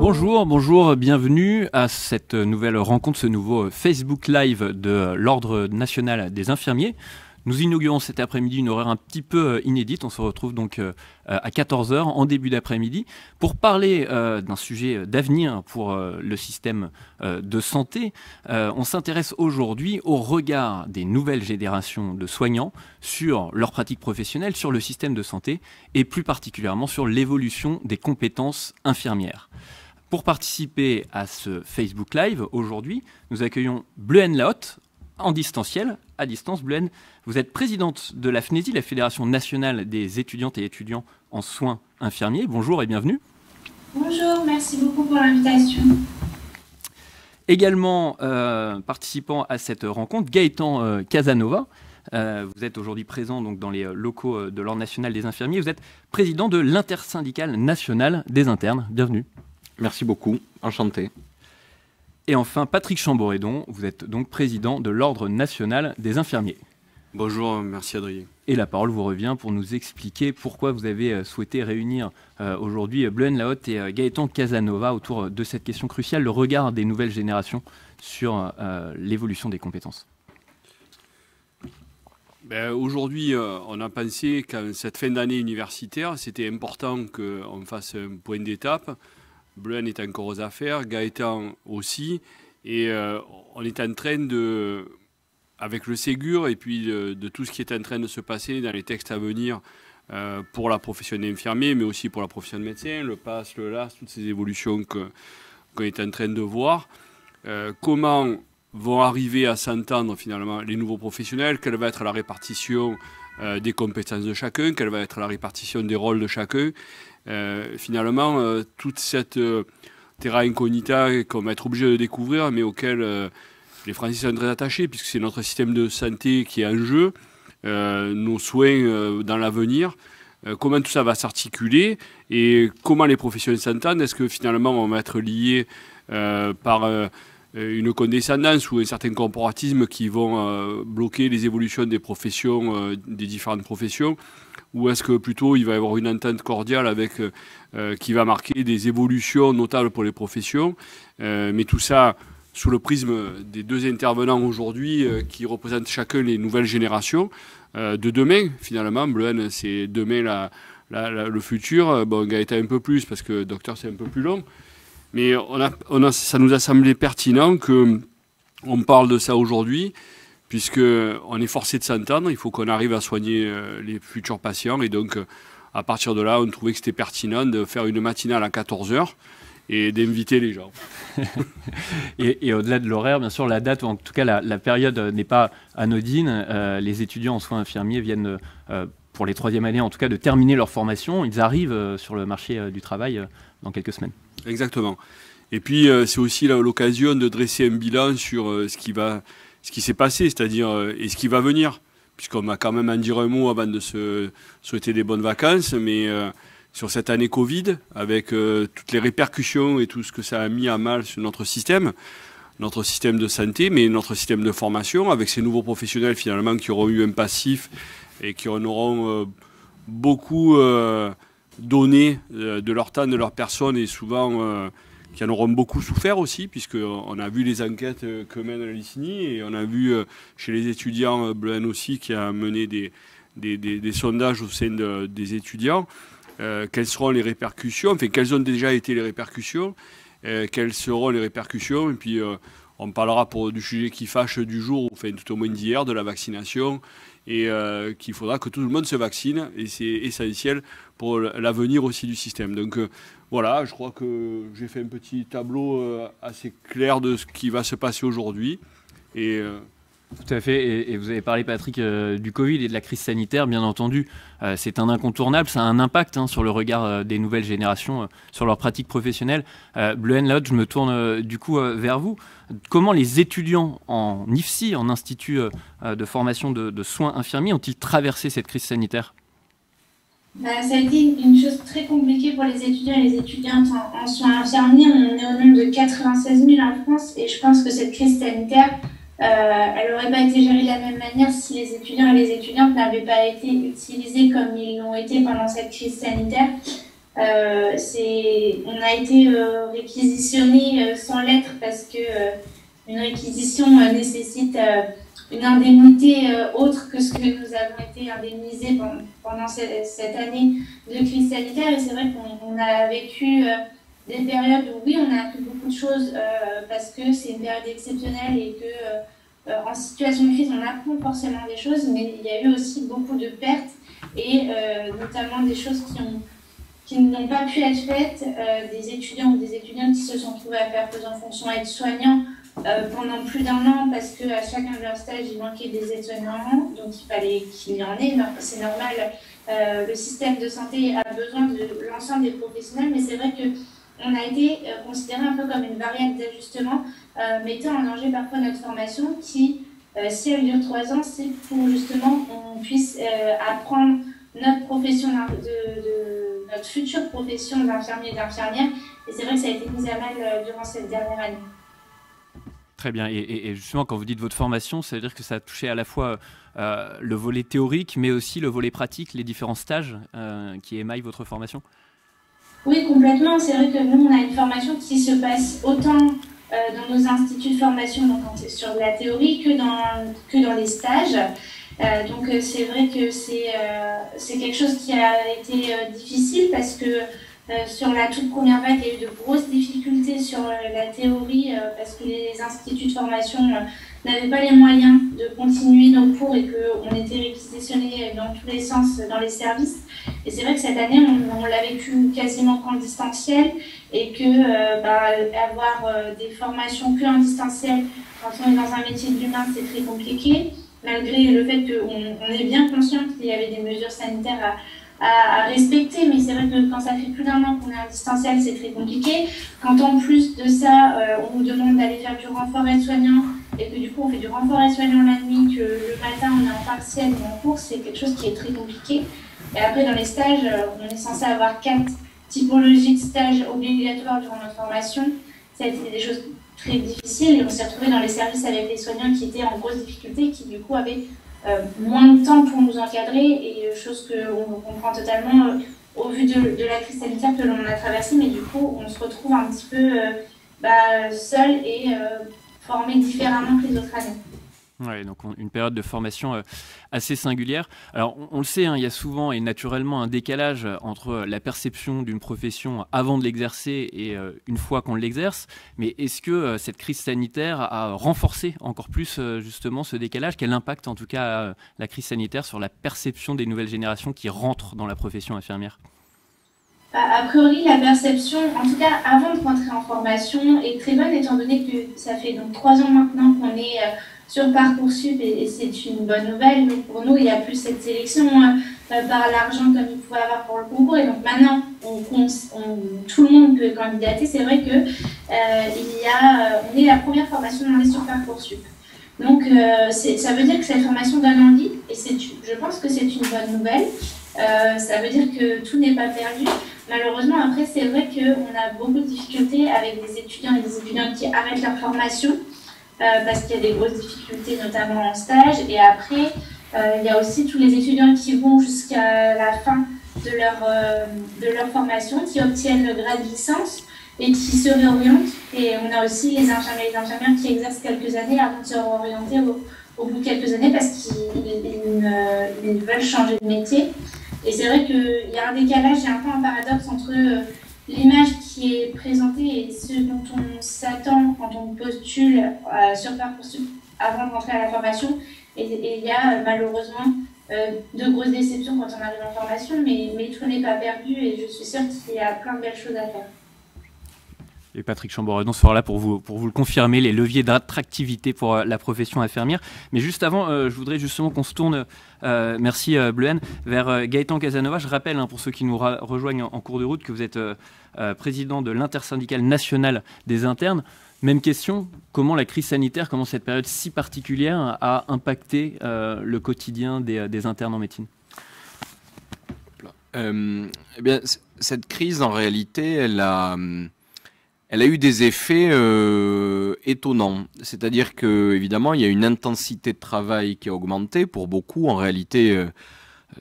Bonjour, bienvenue à cette nouvelle rencontre, ce nouveau Facebook Live de l'Ordre national des infirmiers. Nous inaugurons cet après-midi une horaire un petit peu inédite. On se retrouve donc à 14 h en début d'après-midi pour parler d'un sujet d'avenir pour le système de santé. On s'intéresse aujourd'hui au regard des nouvelles générations de soignants sur leurs pratiques professionnelles, sur le système de santé et plus particulièrement sur l'évolution des compétences infirmières. Pour participer à ce Facebook Live, aujourd'hui, nous accueillons Bleuen Lahotte en distanciel, à distance. Bleuen, vous êtes présidente de la FNESI, la Fédération nationale des étudiantes et étudiants en soins infirmiers. Bonjour et bienvenue. Bonjour, merci beaucoup pour l'invitation. Également participant à cette rencontre, Gaëtan Casanova. Vous êtes aujourd'hui présent donc, dans les locaux de l'Ordre national des infirmiers. Vous êtes président de l'Intersyndicale nationale des internes. Bienvenue. Merci beaucoup, enchanté. Et enfin, Patrick Chamboredon, vous êtes donc président de l'Ordre national des infirmiers. Bonjour, merci Adrien. Et la parole vous revient pour nous expliquer pourquoi vous avez souhaité réunir aujourd'hui Bleuen Lahotte et Gaëtan Casanova autour de cette question cruciale, le regard des nouvelles générations sur l'évolution des compétences. Aujourd'hui, on a pensé qu'à cette fin d'année universitaire, c'était important qu'on fasse un point d'étape. Bleuen est encore aux affaires, Gaëtan aussi, et on est en train de, avec le Ségur et puis de tout ce qui est en train de se passer dans les textes à venir pour la profession d'infirmier, mais aussi pour la profession de médecin, le PASS, le LAS, toutes ces évolutions qu'on est en train de voir. Comment vont arriver à s'entendre finalement les nouveaux professionnels, quelle va être la répartition des compétences de chacun, quelle va être la répartition des rôles de chacun. Finalement, toute cette terra incognita qu'on va être obligé de découvrir, mais auquel les Français sont très attachés, puisque c'est notre système de santé qui est en jeu, nos soins dans l'avenir, comment tout ça va s'articuler et comment les professionnels s'entendent. Est-ce que finalement on va être liés par une condescendance ou un certain corporatisme qui vont bloquer les évolutions des professions, des différentes professions, ou est-ce que plutôt il va y avoir une entente cordiale avec, qui va marquer des évolutions notables pour les professions, mais tout ça sous le prisme des deux intervenants aujourd'hui qui représentent chacun les nouvelles générations de demain. Finalement, Bleuen, c'est demain le futur. Bon, Gaëtan un peu plus parce que docteur c'est un peu plus long. Mais ça nous a semblé pertinent qu'on parle de ça aujourd'hui, puisqu'on est forcé de s'entendre, il faut qu'on arrive à soigner les futurs patients. Et donc, à partir de là, on trouvait que c'était pertinent de faire une matinale à 14 h et d'inviter les gens. et au-delà de l'horaire, bien sûr, la date, ou en tout cas la période n'est pas anodine. Les étudiants en soins infirmiers viennent, pour les troisième années en tout cas, de terminer leur formation. Ils arrivent sur le marché du travail dans quelques semaines. Exactement. Et puis, c'est aussi l'occasion de dresser un bilan sur ce qui s'est passé, c'est-à-dire et ce qui va venir, puisqu'on va quand même en dire un mot avant de se souhaiter des bonnes vacances, mais sur cette année Covid, avec toutes les répercussions et tout ce que ça a mis à mal sur notre système de santé, mais notre système de formation, avec ces nouveaux professionnels finalement qui auront eu un passif et qui en auront beaucoup donné de leur temps, de leur personne, et souvent qui en auront beaucoup souffert aussi, puisqu'on a vu les enquêtes que mène la LICNI, et on a vu chez les étudiants, Bleuen aussi, qui a mené des sondages au sein des étudiants, quelles seront les répercussions, enfin quelles ont déjà été les répercussions, quelles seront les répercussions, et puis on parlera du sujet qui fâche du jour, enfin tout au moins d'hier, de la vaccination, et qu'il faudra que tout le monde se vaccine, et c'est essentiel pour l'avenir aussi du système. Donc voilà, je crois que j'ai fait un petit tableau assez clair de ce qui va se passer aujourd'hui. Tout à fait, et vous avez parlé, Patrick, du Covid et de la crise sanitaire, bien entendu. C'est un incontournable, ça a un impact sur le regard des nouvelles générations, sur leurs pratiques professionnelles. Bleuen Lahotte, je me tourne du coup vers vous. Comment les étudiants en IFSI, en Institut de formation de soins infirmiers, ont-ils traversé cette crise sanitaire ? Ça a été une chose très compliquée pour les étudiants et les étudiantes en soins infirmiers. On est au nombre de 96 000 en France, et je pense que cette crise sanitaire, elle n'aurait pas été gérée de la même manière si les étudiants et les étudiantes n'avaient pas été utilisés comme ils l'ont été pendant cette crise sanitaire. On a été réquisitionné sans lettre parce que une réquisition nécessite une indemnité autre que ce que nous avons été indemnisés pendant cette année de crise sanitaire. Et c'est vrai qu'on a vécu des périodes où oui, on a appris beaucoup de choses parce que c'est une période exceptionnelle et que en situation de crise, on apprend forcément des choses, mais il y a eu aussi beaucoup de pertes et notamment des choses qui n'ont pas pu être faites, des étudiants ou des étudiantes qui se sont trouvés à faire faisant fonction aide-soignant pendant plus d'un an parce qu'à chacun de leurs stages, il manquait des aides-soignants, donc il fallait qu'il y en ait, c'est normal. Le système de santé a besoin de l'ensemble des professionnels, mais c'est vrai qu'on a été considéré un peu comme une variable d'ajustement, mettant en danger parfois notre formation qui, si elle dure 3 ans, c'est pour justement qu'on puisse apprendre notre profession notre future profession d'infirmier et d'infirmière. Et c'est vrai que ça a été mis à mal durant cette dernière année. Très bien. Et justement, quand vous dites votre formation, ça veut dire que ça a touché à la fois le volet théorique, mais aussi le volet pratique, les différents stages qui émaillent votre formation? Oui, complètement. C'est vrai que nous, on a une formation qui se passe autant dans nos instituts de formation, donc sur de la théorie, que dans les stages. Donc c'est vrai que c'est quelque chose qui a été difficile parce que sur la toute première vague, il y a eu de grosses difficultés sur la théorie parce que les instituts de formation n'avaient pas les moyens de continuer nos cours et qu'on était réquisitionnés dans tous les sens dans les services. Et c'est vrai que cette année, on l'a vécu quasiment qu'en distanciel et que avoir des formations que en distanciel quand on est dans un métier de l'humain, c'est très compliqué, malgré le fait qu'on est bien conscient qu'il y avait des mesures sanitaires à respecter, mais c'est vrai que quand ça fait plus d'un an qu'on est en distanciel, c'est très compliqué. Quand en plus de ça, on nous demande d'aller faire du renfort aide-soignant et que du coup on fait du renfort aide-soignant la nuit, que le matin on est en partiel ou en cours, c'est quelque chose qui est très compliqué. Et après dans les stages, on est censé avoir 4 typologies de stages obligatoires durant notre formation. Ça a été des choses très difficiles et on s'est retrouvé dans les services avec les soignants qui étaient en grosse difficulté, qui du coup avaient moins de temps pour nous encadrer, et chose qu'on comprend totalement au vu de la crise sanitaire que l'on a traversée, mais du coup on se retrouve un petit peu seul et formé différemment que les autres années. Ouais, donc une période de formation assez singulière. Alors on le sait, hein, il y a souvent et naturellement un décalage entre la perception d'une profession avant de l'exercer et une fois qu'on l'exerce. Mais est-ce que cette crise sanitaire a renforcé encore plus justement ce décalage? Quel impact en tout cas a la crise sanitaire sur la perception des nouvelles générations qui rentrent dans la profession infirmière? A priori, la perception, en tout cas avant de rentrer en formation, est très bonne, étant donné que ça fait donc 3 ans maintenant qu'on est sur Parcoursup, et c'est une bonne nouvelle. Mais pour nous, il n'y a plus cette sélection par l'argent comme il pouvait avoir pour le concours. Et donc maintenant, tout le monde peut candidater. C'est vrai que on est la première formation demandée sur Parcoursup. Donc ça veut dire que cette formation donne envie, et je pense que c'est une bonne nouvelle. Ça veut dire que tout n'est pas perdu. Malheureusement, après, c'est vrai qu'on a beaucoup de difficultés avec des étudiants et des étudiantes qui arrêtent leur formation parce qu'il y a des grosses difficultés, notamment en stage. Et après, il y a aussi tous les étudiants qui vont jusqu'à la fin de leur formation, qui obtiennent le grade de licence et qui se réorientent. Et on a aussi les infirmiers et les infirmières qui exercent quelques années avant de se réorienter au bout de quelques années parce qu'ils veulent changer de métier. Et c'est vrai qu'il y a un décalage, il y a un peu un paradoxe entre l'image qui est présentée et ce dont on s'attend quand on postule sur Parcoursup avant de rentrer à la formation. Et il y a malheureusement de grosses déceptions quand on arrive en formation, mais tout n'est pas perdu et je suis sûre qu'il y a plein de belles choses à faire. Et Patrick Chamboredon sera là pour vous le confirmer, les leviers d'attractivité pour la profession infirmière. Mais juste avant, je voudrais justement qu'on se tourne, merci Bleuhen, vers Gaëtan Casanova. Je rappelle, hein, pour ceux qui nous rejoignent en cours de route, que vous êtes président de l'intersyndicale nationale des internes. Même question, comment la crise sanitaire, comment cette période si particulière a impacté le quotidien des internes en médecine? Eh bien, cette crise, en réalité, elle a eu des effets étonnants. C'est-à-dire que, évidemment, il y a une intensité de travail qui a augmenté. Pour beaucoup, en réalité,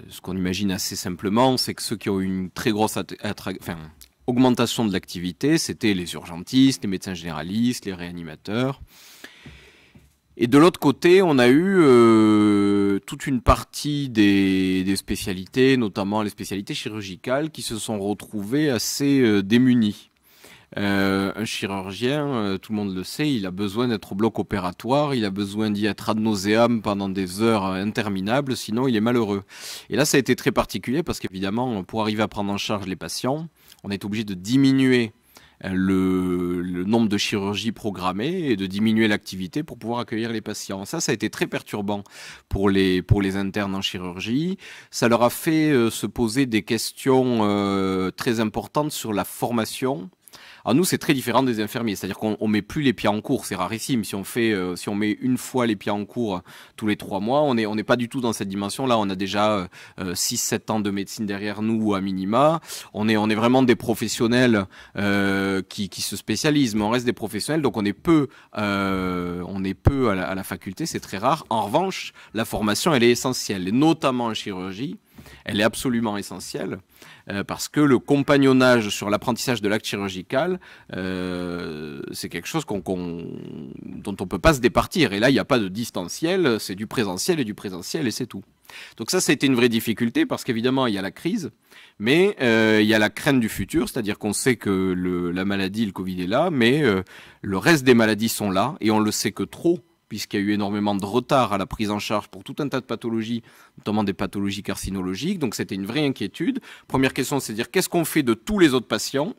Ce qu'on imagine assez simplement, c'est que ceux qui ont eu une très grosse augmentation de l'activité, c'était les urgentistes, les médecins généralistes, les réanimateurs. Et de l'autre côté, on a eu toute une partie des spécialités, notamment les spécialités chirurgicales, qui se sont retrouvées assez démunies. Un chirurgien, tout le monde le sait, il a besoin d'être au bloc opératoire, il a besoin d'y être ad nauseam pendant des heures interminables, sinon il est malheureux. Et là, ça a été très particulier parce qu'évidemment, pour arriver à prendre en charge les patients, on est obligé de diminuer le nombre de chirurgies programmées et de diminuer l'activité pour pouvoir accueillir les patients. Ça a été très perturbant pour les internes en chirurgie. Ça leur a fait se poser des questions très importantes sur la formation. Alors nous, c'est très différent des infirmiers, c'est-à-dire qu'on met plus les pieds en cours, c'est rarissime. Si on met une fois les pieds en cours tous les 3 mois, on n'est pas du tout dans cette dimension. Là, on a déjà 6-7 ans de médecine derrière nous à minima. On est vraiment des professionnels qui se spécialisent, mais on reste des professionnels, donc on est peu à la faculté, c'est très rare. En revanche, la formation, elle est essentielle, et notamment en chirurgie. Elle est absolument essentielle parce que le compagnonnage sur l'apprentissage de l'acte chirurgical, c'est quelque chose dont on ne peut pas se départir. Et là, il n'y a pas de distanciel, c'est du présentiel et c'est tout. Donc ça a été une vraie difficulté parce qu'évidemment, il y a la crise, mais il y a la crainte du futur, c'est-à-dire qu'on sait que la maladie, le Covid est là, mais le reste des maladies sont là et on le sait que trop, puisqu'il y a eu énormément de retard à la prise en charge pour tout un tas de pathologies, notamment des pathologies carcinologiques. Donc c'était une vraie inquiétude. Première question, c'est de dire qu'est-ce qu'on fait de tous les autres patients?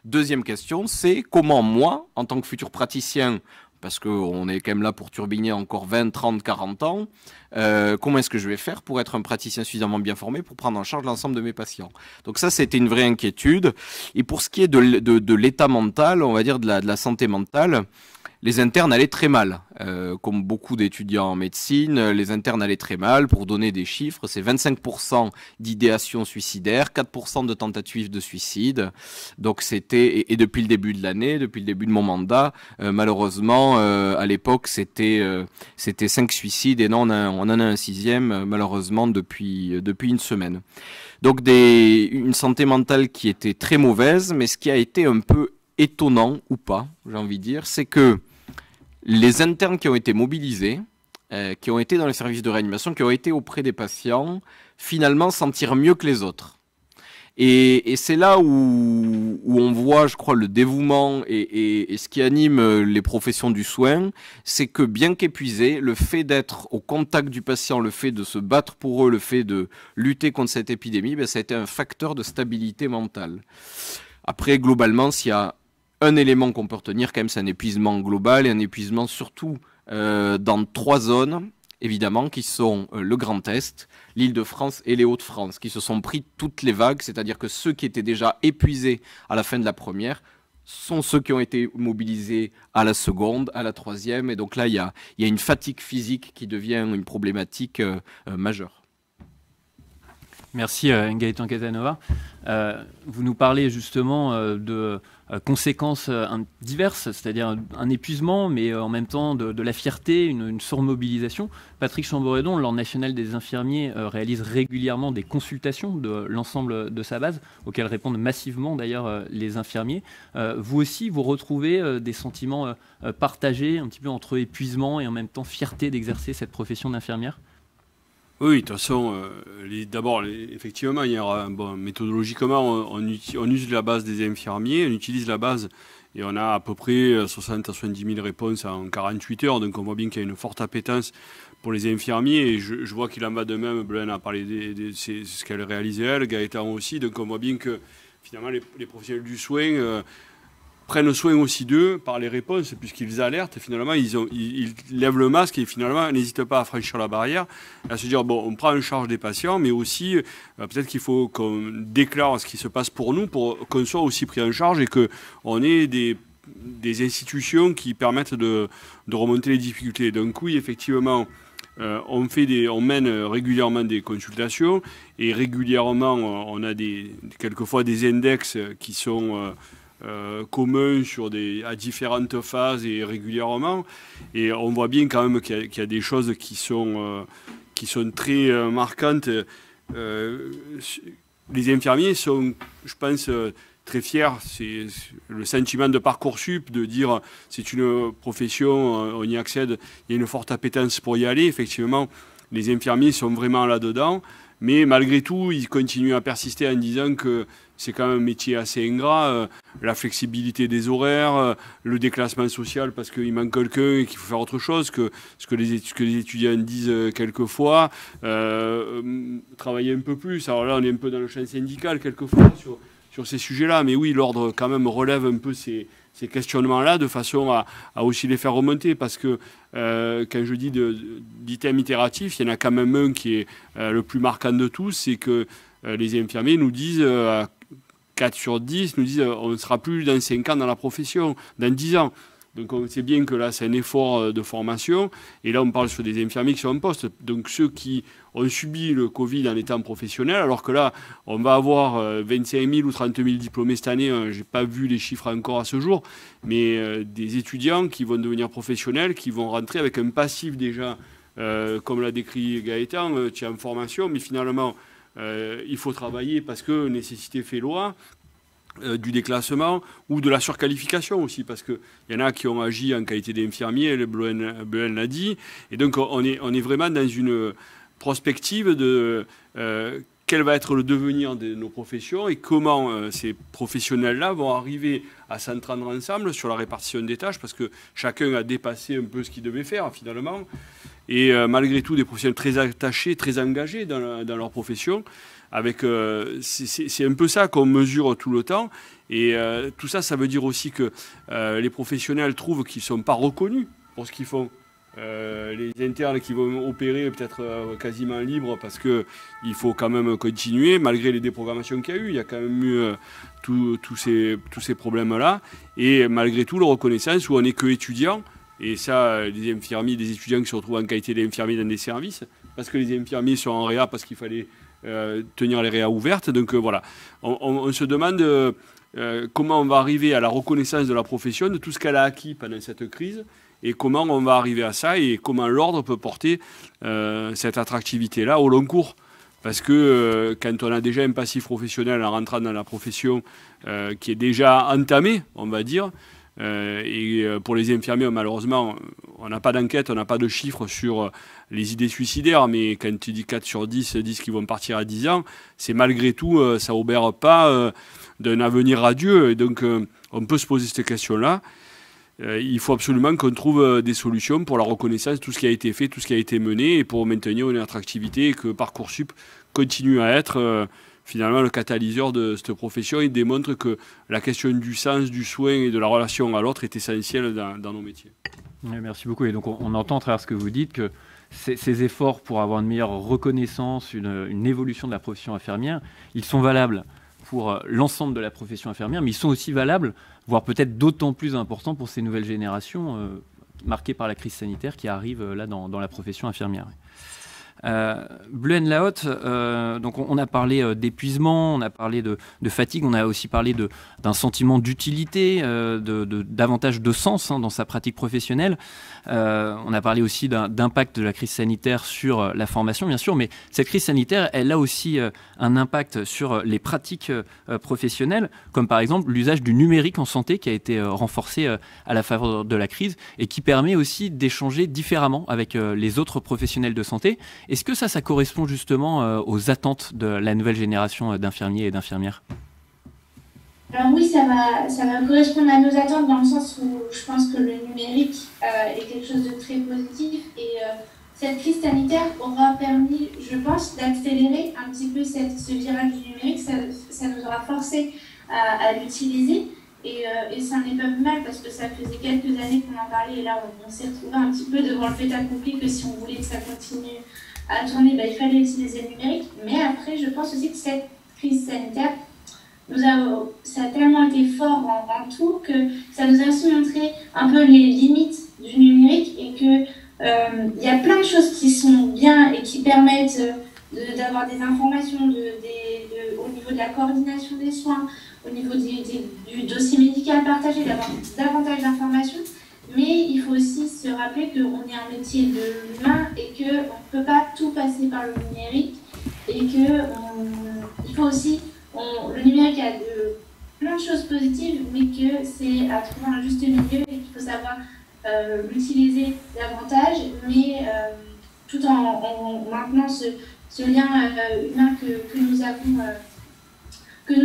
Deuxième question, c'est comment moi, en tant que futur praticien, parce qu'on est quand même là pour turbiner encore 20, 30, 40 ans, comment est-ce que je vais faire pour être un praticien suffisamment bien formé pour prendre en charge l'ensemble de mes patients? Donc ça, c'était une vraie inquiétude. Et pour ce qui est de l'état mental, on va dire de la santé mentale, les internes allaient très mal. Comme beaucoup d'étudiants en médecine, les internes allaient très mal. Pour donner des chiffres, c'est 25% d'idéation suicidaire, 4% de tentatives de suicide. Donc c'était, et depuis le début de l'année, depuis le début de mon mandat, malheureusement, à l'époque, c'était 5 suicides et non, on en a un 6e, malheureusement, depuis une semaine. Donc une santé mentale qui était très mauvaise, mais ce qui a été un peu étonnant ou pas, j'ai envie de dire, c'est que les internes qui ont été mobilisés, qui ont été dans les services de réanimation, qui ont été auprès des patients, finalement s'en tirent mieux que les autres. Et c'est là où on voit, je crois, le dévouement et ce qui anime les professions du soin, c'est que bien qu'épuisés, le fait d'être au contact du patient, le fait de se battre pour eux, le fait de lutter contre cette épidémie, ça a été un facteur de stabilité mentale. Après, globalement, s'il y a un élément qu'on peut retenir, quand même, c'est un épuisement global et un épuisement surtout dans 3 zones, évidemment, qui sont le Grand Est, l'Île-de-France et les Hauts-de-France, qui se sont pris toutes les vagues, c'est-à-dire que ceux qui étaient déjà épuisés à la fin de la première sont ceux qui ont été mobilisés à la seconde, à la 3e, et donc là, il y a une fatigue physique qui devient une problématique majeure. Merci Gaëtan Casanova. Vous nous parlez justement de conséquences diverses, c'est-à-dire un épuisement, mais en même temps de la fierté, une surmobilisation. Patrick Chamboredon, l'Ordre national des infirmiers, réalise régulièrement des consultations de l'ensemble de sa base, auxquelles répondent massivement d'ailleurs les infirmiers. Vous aussi, vous retrouvez des sentiments partagés un petit peu entre épuisement et en même temps fierté d'exercer cette profession d'infirmière? Oui, de toute façon, d'abord, effectivement, il y aura, méthodologiquement, on use la base des infirmiers, on utilise la base et on a à peu près 60 à 70 000 réponses en 48 heures, donc on voit bien qu'il y a une forte appétence pour les infirmiers et je vois qu'il en va de même. Blaine a parlé de ce qu'elle réalisait elle, Gaëtan aussi, donc on voit bien que finalement les professionnels du soin prennent soin aussi d'eux par les réponses, puisqu'ils alertent, et finalement ils lèvent le masque et finalement n'hésitent pas à franchir la barrière, à se dire bon, on prend en charge des patients, mais aussi peut-être qu'il faut qu'on déclare ce qui se passe pour nous, pour qu'on soit aussi pris en charge et qu'on ait des institutions qui permettent de remonter les difficultés. Donc oui, effectivement, on mène régulièrement des consultations et régulièrement on a quelquefois des index qui sont communs à différentes phases et régulièrement, et on voit bien quand même qu'il y a des choses qui sont très marquantes. les infirmiers sont, je pense, très fiers. C'est le sentiment de Parcoursup de dire c'est une profession, on y accède, il y a une forte appétence pour y aller. Effectivement, les infirmiers sont vraiment là-dedans. Mais malgré tout, ils continuent à persister en disant que c'est quand même un métier assez ingrat, la flexibilité des horaires, le déclassement social parce qu'il manque quelqu'un et qu'il faut faire autre chose, que ce que les étudiants disent quelquefois, travailler un peu plus. Alors là, on est un peu dans le champ syndical quelquefois sur ces sujets-là, mais oui, l'ordre quand même relève un peu ces questionnements-là de façon à aussi les faire remonter, parce que quand je dis d'items itératifs, il y en a quand même un qui est le plus marquant de tous, c'est que les infirmiers nous disent, 4 sur 10 nous disent on ne sera plus dans 5 ans dans la profession, dans 10 ans. Donc on sait bien que là, c'est un effort de formation. Et là, on parle sur des infirmiers qui sont en poste. Donc ceux qui ont subi le Covid en étant professionnels, alors que là, on va avoir 25 000 ou 30 000 diplômés cette année. Je n'ai pas vu les chiffres encore à ce jour. Mais des étudiants qui vont devenir professionnels, qui vont rentrer avec un passif déjà, comme l'a décrit Gaëtan, tu es en formation, mais finalement, il faut travailler parce que nécessité fait loi. Du déclassement ou de la surqualification aussi, parce qu'il y en a qui ont agi en qualité d'infirmier, Belen l'a dit, et donc on est vraiment dans une prospective de quel va être le devenir de nos professions et comment ces professionnels-là vont arriver à s'entendre ensemble sur la répartition des tâches, parce que chacun a dépassé un peu ce qu'il devait faire finalement, et malgré tout des professionnels très attachés, très engagés dans leur profession. C'est un peu ça qu'on mesure tout le temps, et tout ça, ça veut dire aussi que les professionnels trouvent qu'ils ne sont pas reconnus pour ce qu'ils font. Les internes qui vont opérer peut-être quasiment libres parce qu'il faut quand même continuer malgré les déprogrammations qu'il y a eu. Il y a quand même eu tous ces problèmes-là, et malgré tout, la reconnaissance où on n'est que étudiant. Et ça, les infirmiers, des étudiants qui se retrouvent en qualité d'infirmiers dans des services, parce que les infirmiers sont en réa, parce qu'il fallait tenir les réas ouvertes. Donc voilà, on se demande comment on va arriver à la reconnaissance de la profession, de tout ce qu'elle a acquis pendant cette crise, et comment on va arriver à ça, et comment l'ordre peut porter cette attractivité-là au long cours. Parce que quand on a déjà un passif professionnel en rentrant dans la profession qui est déjà entamé, on va dire, et pour les infirmiers, malheureusement, on n'a pas d'enquête, on n'a pas de chiffres sur les idées suicidaires, mais quand tu dis 4 sur 10 disent qu'ils vont partir à 10 ans, c'est malgré tout, ça n'obère pas d'un avenir radieux. Et donc, on peut se poser cette question-là. Il faut absolument qu'on trouve des solutions pour la reconnaissance de tout ce qui a été fait, tout ce qui a été mené, et pour maintenir une attractivité, et que Parcoursup continue à être finalement le catalyseur de cette profession. Il démontre que la question du sens, du soin et de la relation à l'autre est essentielle dans nos métiers. Oui, merci beaucoup. Et donc on entend à travers ce que vous dites que ces efforts pour avoir une meilleure reconnaissance, une évolution de la profession infirmière, ils sont valables pour l'ensemble de la profession infirmière, mais ils sont aussi valables, voire peut-être d'autant plus importants pour ces nouvelles générations marquées par la crise sanitaire qui arrive là dans la profession infirmière. Bluen Lahotte, donc on a parlé d'épuisement, on a parlé de fatigue, on a aussi parlé d'un sentiment d'utilité, davantage de sens dans sa pratique professionnelle. On a parlé aussi d'impact de la crise sanitaire sur la formation, bien sûr, mais cette crise sanitaire, elle a aussi un impact sur les pratiques professionnelles, comme par exemple l'usage du numérique en santé qui a été renforcé à la faveur de la crise et qui permet aussi d'échanger différemment avec les autres professionnels de santé. Est-ce que ça correspond justement aux attentes de la nouvelle génération d'infirmiers et d'infirmières ? Alors oui, ça va correspondre à nos attentes dans le sens où je pense que le numérique est quelque chose de très positif, et cette crise sanitaire aura permis, je pense, d'accélérer un petit peu ce virage du numérique. Ça nous aura forcé à l'utiliser, et ça n'est pas plus mal parce que ça faisait quelques années qu'on en parlait, et là on s'est retrouvé un petit peu devant le fait accompli que si on voulait que ça continue à tourner, il fallait utiliser le numérique. Mais après, je pense aussi que cette crise sanitaire, ça a tellement été fort en tout que ça nous a aussi montré un peu les limites du numérique, et qu'il y a plein de choses qui sont bien et qui permettent d'avoir des informations au niveau de la coordination des soins, au niveau du dossier médical partagé, d'avoir davantage d'informations. Mais il faut aussi se rappeler qu'on est un métier de l'humain et qu'on ne peut pas tout passer par le numérique. et que il faut aussi, le numérique a plein de choses positives, mais que c'est à trouver un juste milieu et qu'il faut savoir l'utiliser davantage, mais tout en maintenant ce lien humain que nous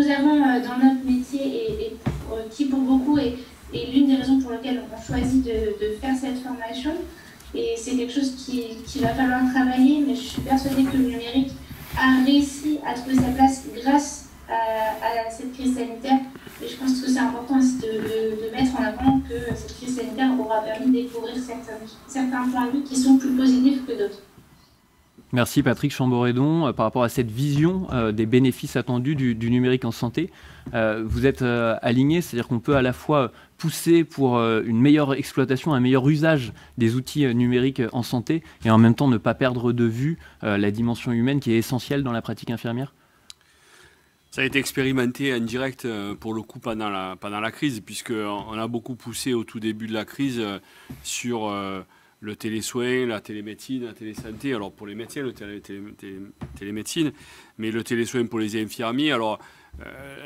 avons dans notre métier et qui pour beaucoup est l'une des raisons pour lesquelles on choisit de faire cette formation. Et c'est quelque chose qu'il va falloir travailler, mais je suis persuadée que le numérique a réussi à trouver sa place grâce à cette crise sanitaire. Et je pense que c'est important aussi de mettre en avant que cette crise sanitaire aura permis de découvrir certains points de vue qui sont plus positifs que d'autres. Merci Patrick Chamboredon. Par rapport à cette vision des bénéfices attendus du numérique en santé, vous êtes aligné, c'est-à-dire qu'on peut à la fois pousser pour une meilleure exploitation, un meilleur usage des outils numériques en santé et en même temps ne pas perdre de vue la dimension humaine qui est essentielle dans la pratique infirmière? Ça a été expérimenté en direct pour le coup pendant la crise, puisqu'on a beaucoup poussé au tout début de la crise sur le télésoin, la télémédecine, la télésanté. Alors pour les médecins, le télémédecine, mais le télésoin pour les infirmiers. Alors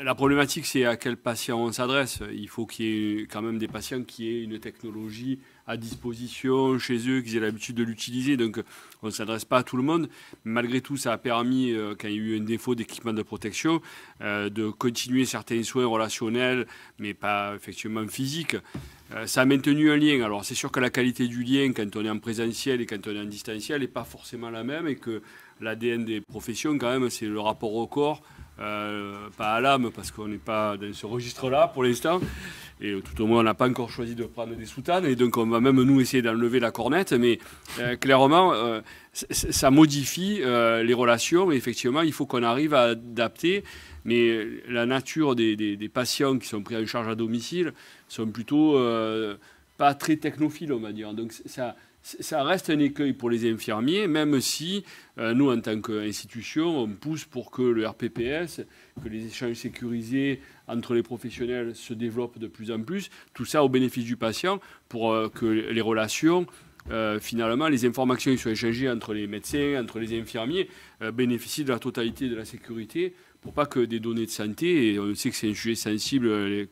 la problématique, c'est à quel patient on s'adresse. Il faut qu'il y ait quand même des patients qui aient une technologie à disposition chez eux, qu'ils aient l'habitude de l'utiliser. Donc on ne s'adresse pas à tout le monde. Malgré tout, ça a permis, quand il y a eu un défaut d'équipement de protection, de continuer certains soins relationnels, mais pas effectivement physiques. Ça a maintenu un lien. Alors c'est sûr que la qualité du lien quand on est en présentiel et quand on est en distanciel n'est pas forcément la même, et que l'ADN des professions quand même c'est le rapport au corps, pas à l'âme, parce qu'on n'est pas dans ce registre-là pour l'instant, et tout au moins on n'a pas encore choisi de prendre des soutanes, et donc on va même nous essayer d'enlever la cornette, mais clairement ça modifie les relations, et effectivement il faut qu'on arrive à adapter. Mais la nature des patients qui sont pris en charge à domicile sont plutôt pas très technophiles, on va dire. Donc ça reste un écueil pour les infirmiers, même si nous, en tant qu'institution, on pousse pour que le RPPS, que les échanges sécurisés entre les professionnels se développent de plus en plus. Tout ça au bénéfice du patient, pour que les relations, finalement, les informations qui sont échangées entre les médecins, entre les infirmiers, bénéficient de la totalité de la sécurité, pour pas que des données de santé, et on sait que c'est un sujet sensible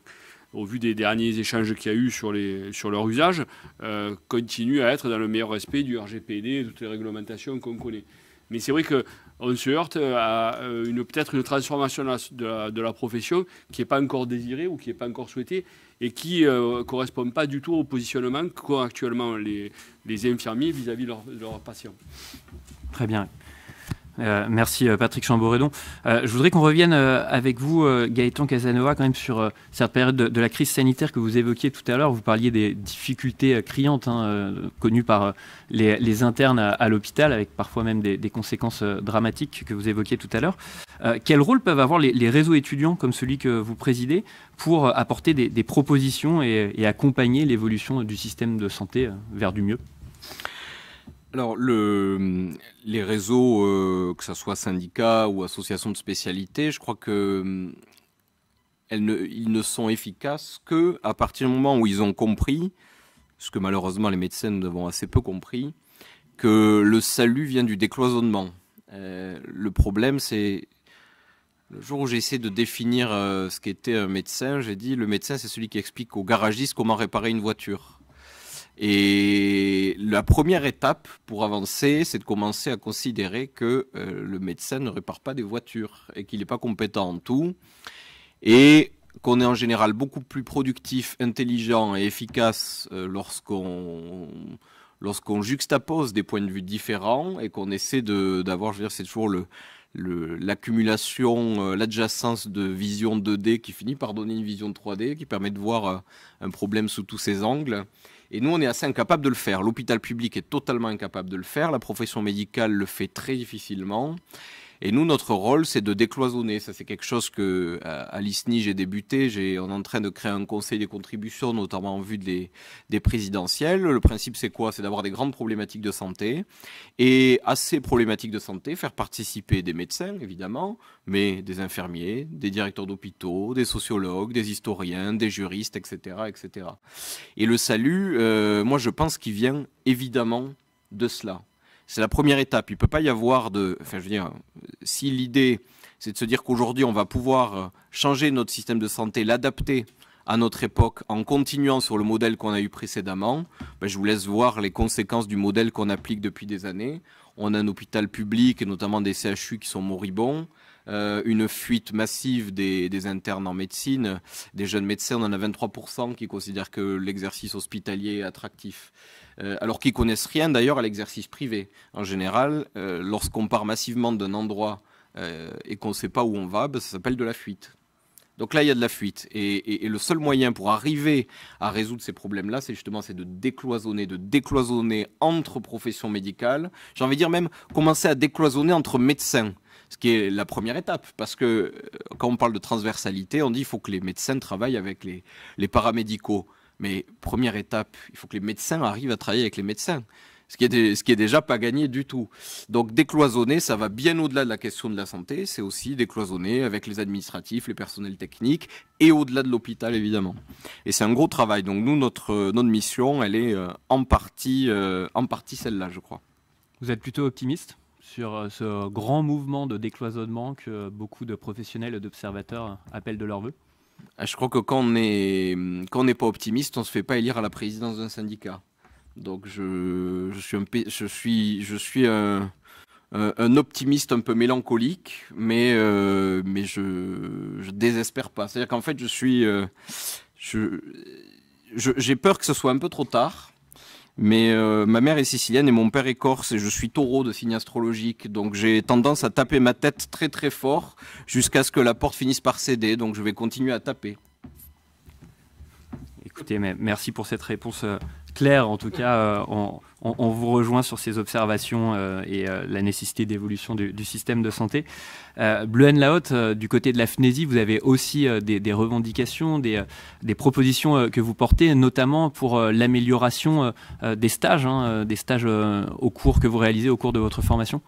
au vu des derniers échanges qu'il y a eu sur leur usage, continuent à être dans le meilleur respect du RGPD et de toutes les réglementations qu'on connaît. Mais c'est vrai qu'on se heurte à peut-être une transformation de la profession qui n'est pas encore désirée ou qui n'est pas encore souhaitée, et qui ne correspond pas du tout au positionnement qu'ont actuellement les infirmiers vis-à-vis de leurs patients. Très bien. Merci Patrick Chamboredon. Je voudrais qu'on revienne avec vous, Gaëtan Casanova, quand même sur cette période de la crise sanitaire que vous évoquiez tout à l'heure. Vous parliez des difficultés criantes connues par les internes à l'hôpital, avec parfois même des conséquences dramatiques que vous évoquiez tout à l'heure. Quel rôle peuvent avoir les réseaux étudiants comme celui que vous présidez pour apporter des propositions et accompagner l'évolution du système de santé vers du mieux ? Alors, les réseaux, que ce soit syndicats ou associations de spécialité, je crois qu'ils ne sont efficaces qu'à partir du moment où ils ont compris, ce que malheureusement les médecins nous avons assez peu compris, que le salut vient du décloisonnement. Le problème, c'est le jour où j'ai essayé de définir ce qu'était un médecin, j'ai dit le médecin, c'est celui qui explique au garagiste comment réparer une voiture. Et la première étape pour avancer, c'est de commencer à considérer que le médecin ne répare pas des voitures et qu'il n'est pas compétent en tout, et qu'on est en général beaucoup plus productif, intelligent et efficace lorsqu'on juxtapose des points de vue différents et qu'on essaie d'avoir, je veux dire, c'est toujours l'accumulation, l'adjacence de vision 2D qui finit par donner une vision 3D qui permet de voir un problème sous tous ses angles. Et nous, on est assez incapable de le faire. L'hôpital public est totalement incapable de le faire. La profession médicale le fait très difficilement. Et nous, notre rôle, c'est de décloisonner. Ça, c'est quelque chose que à l'ISNI, j'ai débuté. On est en train de créer un conseil des contributions, notamment en vue des présidentielles. Le principe, c'est quoi? C'est d'avoir des grandes problématiques de santé. Et à ces problématiques de santé, faire participer des médecins, évidemment, mais des infirmiers, des directeurs d'hôpitaux, des sociologues, des historiens, des juristes, etc., etc. Et le salut, moi, je pense qu'il vient évidemment de cela. C'est la première étape. Il ne peut pas y avoir de... Enfin, je veux dire, si l'idée, c'est de se dire qu'aujourd'hui, on va pouvoir changer notre système de santé, l'adapter à notre époque en continuant sur le modèle qu'on a eu précédemment, ben, je vous laisse voir les conséquences du modèle qu'on applique depuis des années. On a un hôpital public, et notamment des CHU qui sont moribonds, une fuite massive des internes en médecine, des jeunes médecins, on en a 23% qui considèrent que l'exercice hospitalier est attractif. Alors qu'ils connaissent rien d'ailleurs à l'exercice privé. En général, lorsqu'on part massivement d'un endroit et qu'on ne sait pas où on va, ben, ça s'appelle de la fuite. Donc là, il y a de la fuite. Et le seul moyen pour arriver à résoudre ces problèmes-là, c'est justement de décloisonner entre professions médicales. J'ai envie de dire même commencer à décloisonner entre médecins, ce qui est la première étape. Parce que quand on parle de transversalité, on dit qu'il faut que les médecins travaillent avec les paramédicaux. Mais première étape, il faut que les médecins arrivent à travailler avec les médecins. Ce qui est déjà pas gagné du tout. Donc décloisonner, ça va bien au-delà de la question de la santé, c'est aussi décloisonner avec les administratifs, les personnels techniques et au-delà de l'hôpital évidemment. Et c'est un gros travail. Donc nous, notre mission, elle est en partie celle-là, je crois. Vous êtes plutôt optimiste sur ce grand mouvement de décloisonnement que beaucoup de professionnels et d'observateurs appellent de leur vœu? Je crois que quand on n'est pas optimiste, on ne se fait pas élire à la présidence d'un syndicat. Donc je suis un optimiste un peu mélancolique, mais je désespère pas. C'est-à-dire qu'en fait, j'ai peur que ce soit un peu trop tard. Mais ma mère est sicilienne et mon père est corse et je suis taureau de signe astrologique. Donc j'ai tendance à taper ma tête très très fort jusqu'à ce que la porte finisse par céder. Donc je vais continuer à taper. Écoutez, merci pour cette réponse claire. En tout cas, on vous rejoint sur ces observations et la nécessité d'évolution du système de santé. Bleuhen-la-Haute, du côté de la FNESI, vous avez aussi des revendications, des propositions que vous portez, notamment pour l'amélioration des stages au cours que vous réalisez au cours de votre formation.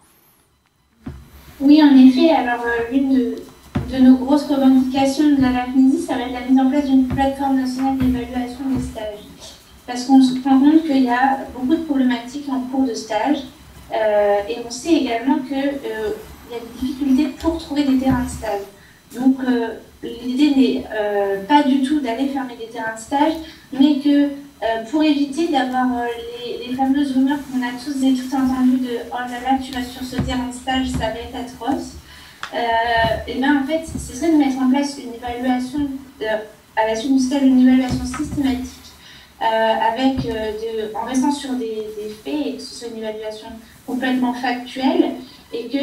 Oui, en effet. Alors, l'une de nos grosses revendications de la FNESI, ça va être la mise en place d'une plateforme nationale d'évaluation des stages. Parce qu'on se rend compte qu'il y a beaucoup de problématiques en cours de stage et on sait également qu'il y a des difficultés pour trouver des terrains de stage. Donc l'idée n'est pas du tout d'aller fermer des terrains de stage, mais que pour éviter d'avoir les fameuses rumeurs qu'on a tous et toutes entendues de « oh là là, tu vas sur ce terrain de stage, ça va être atroce », et bien en fait, ce serait de mettre en place une évaluation, à la suite du stage, une évaluation systématique en restant sur des faits et que ce soit une évaluation complètement factuelle et que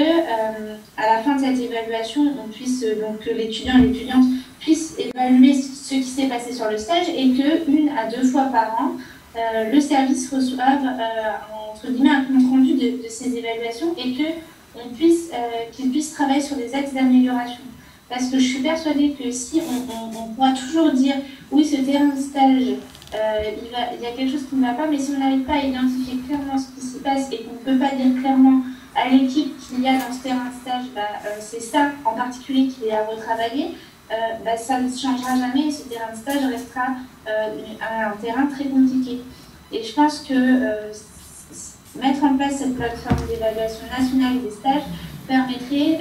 à la fin de cette évaluation, on puisse, donc que l'étudiant et l'étudiante puissent évaluer ce qui s'est passé sur le stage et que 1 à 2 fois par an, le service reçoive entre guillemets un compte rendu de ces évaluations et qu'ils puissent travailler sur des axes d'amélioration. Parce que je suis persuadée que si on pourra toujours dire oui, ce terrain de stage, il y a quelque chose qui ne va pas, mais si on n'arrive pas à identifier clairement ce qui s'y passe et qu'on ne peut pas dire clairement à l'équipe qu'il y a dans ce terrain de stage, c'est ça en particulier qu'il est à retravailler, ça ne changera jamais et ce terrain de stage restera un terrain très compliqué. Et je pense que mettre en place cette plateforme d'évaluation nationale des stages permettrait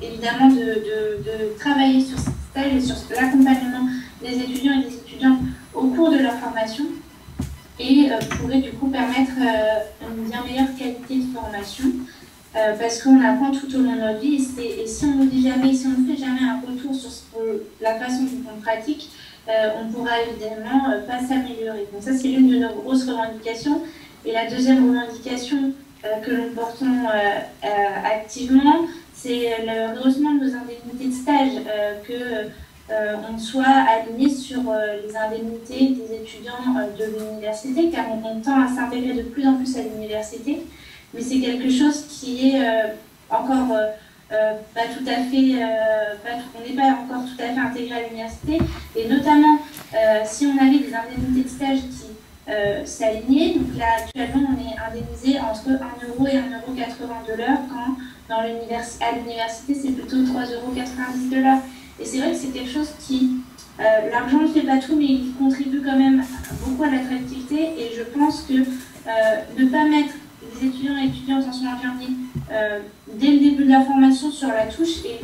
évidemment de travailler sur ces stages et sur l'accompagnement des étudiants et des étudiantes au cours de leur formation et pourrait du coup permettre une bien meilleure qualité de formation parce qu'on apprend tout au long de notre vie et si on ne fait jamais un retour sur la façon dont on pratique, on pourra évidemment pas s'améliorer. Donc ça c'est l'une de nos grosses revendications. Et la deuxième revendication que nous portons activement, c'est le rehaussement de nos indemnités de stage, qu'on soit aligné sur les indemnités des étudiants de l'université, car on tend à s'intégrer de plus en plus à l'université, mais c'est quelque chose qui est encore pas tout à fait, on n'est pas encore tout à fait intégré à l'université, et notamment si on avait des indemnités de stage qui s'aligner. Donc là, actuellement, on est indemnisé entre 1 € et 1,80 € de l'heure, quand à l'université, c'est plutôt 3,90 € de l'heure. Et c'est vrai que c'est quelque chose qui, l'argent ne fait pas tout, mais il contribue quand même beaucoup à l'attractivité. Et je pense que ne pas mettre les étudiants et étudiantes en soins infirmiers dès le début de la formation sur la touche et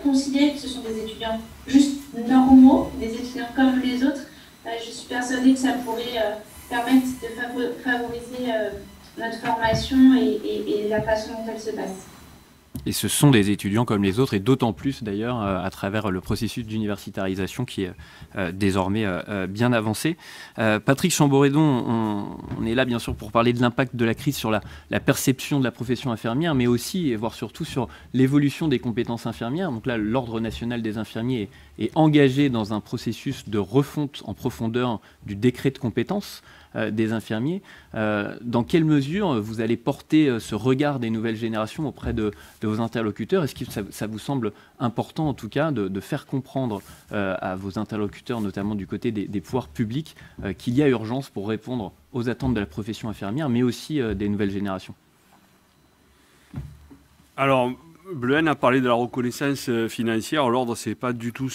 considérer que ce sont des étudiants juste normaux, des étudiants comme les autres, je suis persuadée que ça pourrait permettre de favoriser notre formation et la façon dont elle se passe. Et ce sont des étudiants comme les autres, et d'autant plus d'ailleurs à travers le processus d'universitarisation qui est désormais bien avancé. Patrick Chamboredon, on est là bien sûr pour parler de l'impact de la crise sur la perception de la profession infirmière, mais aussi, et voire surtout, sur l'évolution des compétences infirmières. Donc là, l'Ordre national des infirmiers est engagé dans un processus de refonte en profondeur du décret de compétences des infirmiers. Dans quelle mesure vous allez porter ce regard des nouvelles générations auprès de vos interlocuteurs? Est-ce que ça vous semble important, en tout cas, de faire comprendre à vos interlocuteurs, notamment du côté des pouvoirs publics, qu'il y a urgence pour répondre aux attentes de la profession infirmière, mais aussi des nouvelles générations? Alors, Bleuhen a parlé de la reconnaissance financière. L'ordre, c'est pas du tout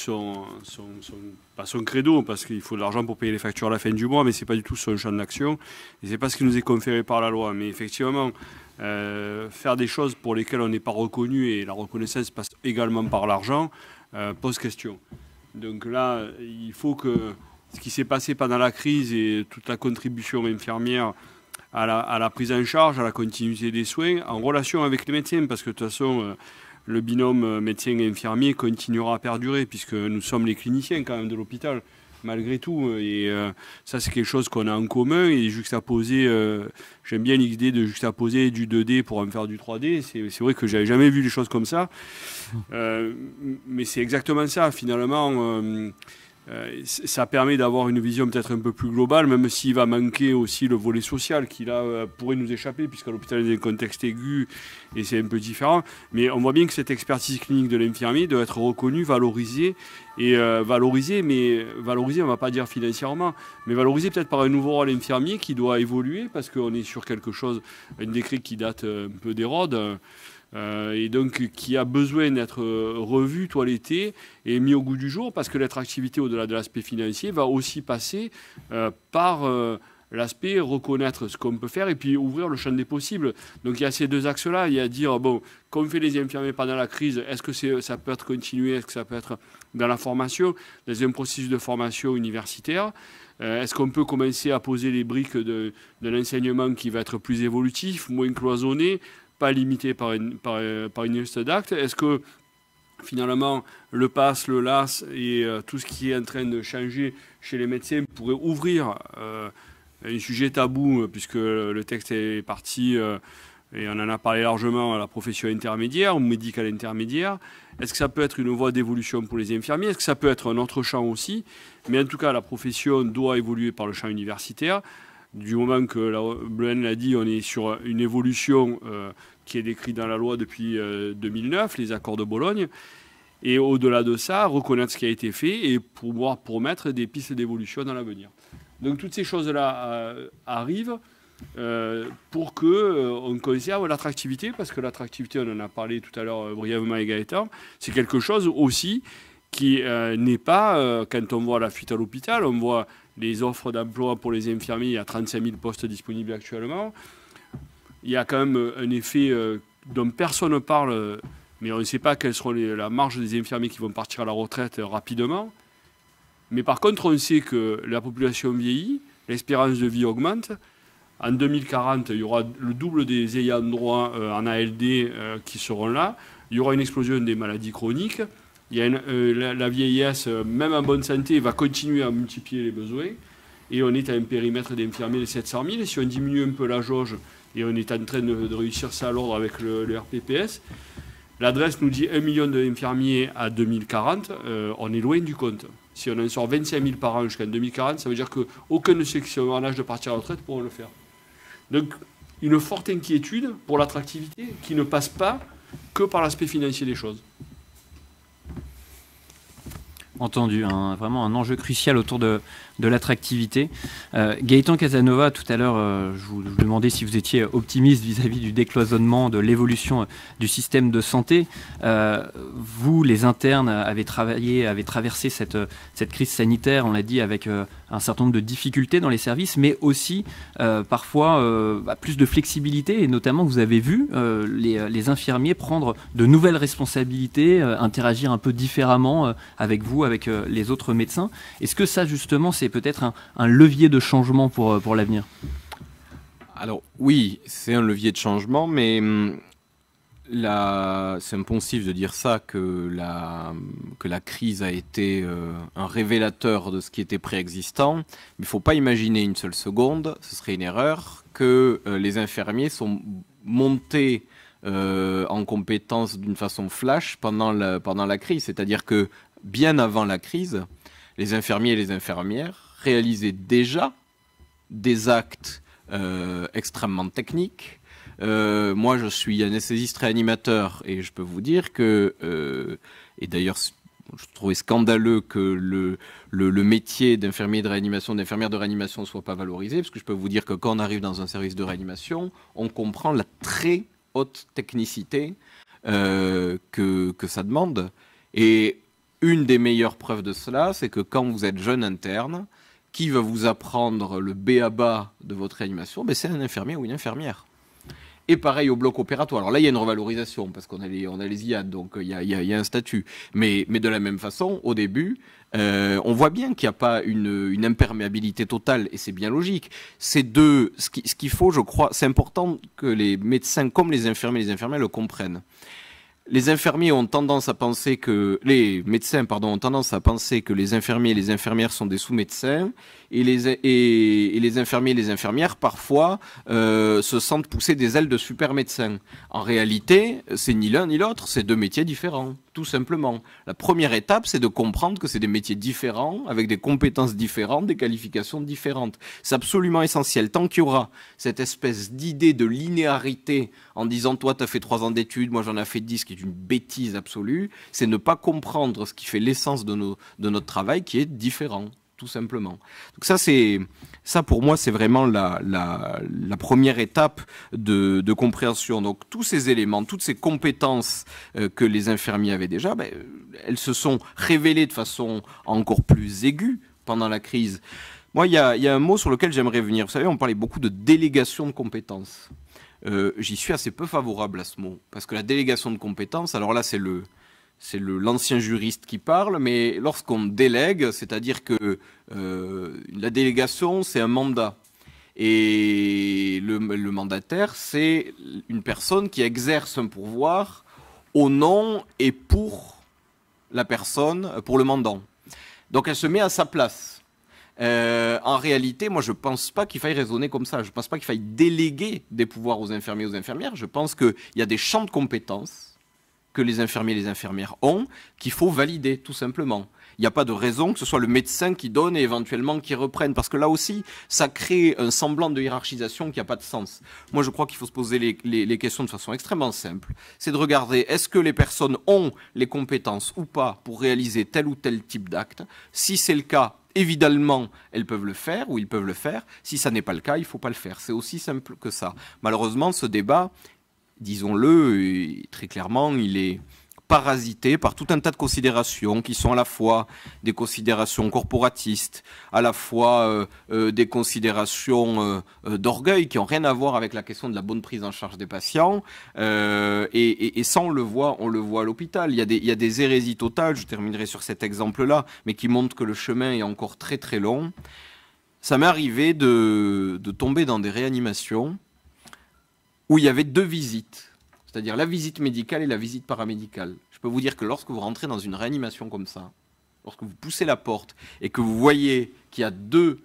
pas son credo, parce qu'il faut de l'argent pour payer les factures à la fin du mois, mais c'est pas du tout son champ d'action. Et c'est pas ce qui nous est conféré par la loi. Mais effectivement, faire des choses pour lesquelles on n'est pas reconnu, et la reconnaissance passe également par l'argent, pose question. Donc là, il faut que ce qui s'est passé pendant la crise et toute la contribution infirmière à la prise en charge, à la continuité des soins, en relation avec les médecins, parce que de toute façon, le binôme médecin et infirmier continuera à perdurer, puisque nous sommes les cliniciens quand même de l'hôpital, malgré tout. Et ça, c'est quelque chose qu'on a en commun. Et juxtaposer, j'aime bien l'idée de juxtaposer du 2D pour en faire du 3D. C'est vrai que j'avais jamais vu les choses comme ça. Mais c'est exactement ça, finalement. Ça permet d'avoir une vision peut-être un peu plus globale, même s'il va manquer aussi le volet social qui là pourrait nous échapper, puisqu'à l'hôpital il y a un contexte aigu et c'est un peu différent. Mais on voit bien que cette expertise clinique de l'infirmier doit être reconnue, valorisée, et valorisée, on ne va pas dire financièrement, mais valorisée peut-être par un nouveau rôle infirmier qui doit évoluer, parce qu'on est sur quelque chose, un décret qui date un peu d'Hérode, et donc qui a besoin d'être revu, toiletté et mis au goût du jour, parce que l'attractivité, au-delà de l'aspect financier, va aussi passer par l'aspect reconnaître ce qu'on peut faire et puis ouvrir le champ des possibles. Donc il y a ces deux axes-là. Il y a à dire, bon, qu'ont fait les infirmiers pendant la crise, est-ce que ça peut être continué, est-ce que ça peut être dans la formation, dans un processus de formation universitaire, est-ce qu'on peut commencer à poser les briques de l'enseignement qui va être plus évolutif, moins cloisonné, pas limité par une liste d'actes? Est-ce que finalement le PASS, le LAS et tout ce qui est en train de changer chez les médecins pourrait ouvrir un sujet tabou, puisque le texte est parti, et on en a parlé largement, à la profession intermédiaire ou médicale intermédiaire? Est-ce que ça peut être une voie d'évolution pour les infirmiers? Est-ce que ça peut être un autre champ aussi? Mais en tout cas, la profession doit évoluer par le champ universitaire. Du moment que, Bleuhen l'a dit, on est sur une évolution qui est décrite dans la loi depuis 2009, les accords de Bologne. Et au-delà de ça, reconnaître ce qui a été fait et pouvoir promettre des pistes d'évolution dans l'avenir. Donc toutes ces choses-là arrivent pour qu'on conserve l'attractivité, parce que l'attractivité, on en a parlé tout à l'heure brièvement avec Gaëtan, c'est quelque chose aussi qui n'est pas, quand on voit la fuite à l'hôpital, on voit les offres d'emploi pour les infirmiers, il y a 35 000 postes disponibles actuellement. Il y a quand même un effet dont personne ne parle, mais on ne sait pas quelle sera la marge des infirmiers qui vont partir à la retraite rapidement. Mais par contre, on sait que la population vieillit, l'espérance de vie augmente. En 2040, il y aura le double des ayants droit en ALD qui seront là. Il y aura une explosion des maladies chroniques. Il y a la vieillesse, même en bonne santé, va continuer à multiplier les besoins. Et on est à un périmètre d'infirmiers de 700 000. Et si on diminue un peu la jauge, et on est en train de réussir ça à l'ordre avec le RPPS, l'adresse nous dit 1 million d'infirmiers à 2040. On est loin du compte. Si on en sort 25 000 par an jusqu'en 2040, ça veut dire qu'aucun de ceux qui sont en âge de partir à la retraite pourront le faire. Donc, une forte inquiétude pour l'attractivité qui ne passe pas que par l'aspect financier des choses. Entendu, vraiment un enjeu crucial autour de de l'attractivité. Gaëtan Casanova, tout à l'heure, je vous demandais si vous étiez optimiste vis-à-vis du décloisonnement, de l'évolution du système de santé. Vous, les internes, avez traversé cette crise sanitaire, on l'a dit, avec un certain nombre de difficultés dans les services, mais aussi parfois plus de flexibilité, et notamment vous avez vu les infirmiers prendre de nouvelles responsabilités, interagir un peu différemment avec vous, avec les autres médecins. Est-ce que ça, justement, c'est peut-être un levier de changement pour l'avenir? Alors oui, c'est un levier de changement, mais c'est un poncif de dire ça, que la crise a été un révélateur de ce qui était préexistant. Mais il ne faut pas imaginer une seule seconde, ce serait une erreur, que les infirmiers sont montés en compétence d'une façon flash pendant la crise. C'est-à-dire que bien avant la crise, les infirmiers et les infirmières réalisaient déjà des actes extrêmement techniques. Moi, je suis anesthésiste réanimateur et je peux vous dire que, et d'ailleurs, je trouvais scandaleux que le métier d'infirmier de réanimation, d'infirmière de réanimation ne soit pas valorisé, parce que je peux vous dire que quand on arrive dans un service de réanimation, on comprend la très haute technicité que ça demande. Et une des meilleures preuves de cela, c'est que quand vous êtes jeune interne, qui va vous apprendre le b.a.-ba de votre réanimation? C'est un infirmier ou une infirmière. Et pareil au bloc opératoire. Alors là, il y a une revalorisation, parce qu'on a les IAD, donc il y a un statut. Mais de la même façon, au début, on voit bien qu'il n'y a pas une imperméabilité totale, et c'est bien logique. Ce qu'il faut, je crois, c'est important que les médecins, comme les infirmiers et les infirmières, le comprennent. Les infirmiers ont tendance à penser que les médecins, ont tendance à penser que les infirmiers et les infirmières sont des sous-médecins, et les infirmiers et les infirmières parfois se sentent pousser des ailes de super médecins. En réalité, c'est ni l'un ni l'autre, c'est deux métiers différents, tout simplement. La première étape, c'est de comprendre que c'est des métiers différents, avec des compétences différentes, des qualifications différentes. C'est absolument essentiel. Tant qu'il y aura cette espèce d'idée de linéarité en disant toi tu as fait 3 ans d'études, moi j'en ai fait 10, qui est une bêtise absolue, c'est ne pas comprendre ce qui fait l'essence de notre travail, qui est différent, tout simplement. Donc ça pour moi c'est vraiment la première étape de compréhension. Donc tous ces éléments, toutes ces compétences que les infirmiers avaient déjà, elles se sont révélées de façon encore plus aiguë pendant la crise. Moi il y a un mot sur lequel j'aimerais venir. Vous savez, on parlait beaucoup de délégation de compétences. J'y suis assez peu favorable à ce mot, parce que la délégation de compétences, alors là c'est l'ancien juriste qui parle, mais lorsqu'on délègue, c'est-à-dire que la délégation c'est un mandat, et le mandataire c'est une personne qui exerce un pouvoir au nom et pour la personne, pour le mandant. Donc elle se met à sa place. En réalité, moi, je ne pense pas qu'il faille raisonner comme ça. Je ne pense pas qu'il faille déléguer des pouvoirs aux infirmiers et aux infirmières. Je pense qu'il y a des champs de compétences que les infirmiers et les infirmières ont qu'il faut valider, tout simplement. Il n'y a pas de raison que ce soit le médecin qui donne et éventuellement qui reprenne. Parce que là aussi, ça crée un semblant de hiérarchisation qui n'a pas de sens. Moi, je crois qu'il faut se poser les questions de façon extrêmement simple. C'est de regarder, est-ce que les personnes ont les compétences ou pas pour réaliser tel ou tel type d'acte? Si c'est le cas, évidemment, elles peuvent le faire ou ils peuvent le faire. Si ça n'est pas le cas, il ne faut pas le faire. C'est aussi simple que ça. Malheureusement, ce débat, disons-le très clairement, il est parasité par tout un tas de considérations qui sont à la fois des considérations corporatistes, à la fois des considérations d'orgueil qui n'ont rien à voir avec la question de la bonne prise en charge des patients. Et ça, on le voit à l'hôpital. Il y a des hérésies totales, je terminerai sur cet exemple-là, mais qui montrent que le chemin est encore très très long. Ça m'est arrivé de tomber dans des réanimations où il y avait 2 visites. C'est-à-dire la visite médicale et la visite paramédicale. Je peux vous dire que lorsque vous rentrez dans une réanimation comme ça, lorsque vous poussez la porte et que vous voyez qu'il y a deux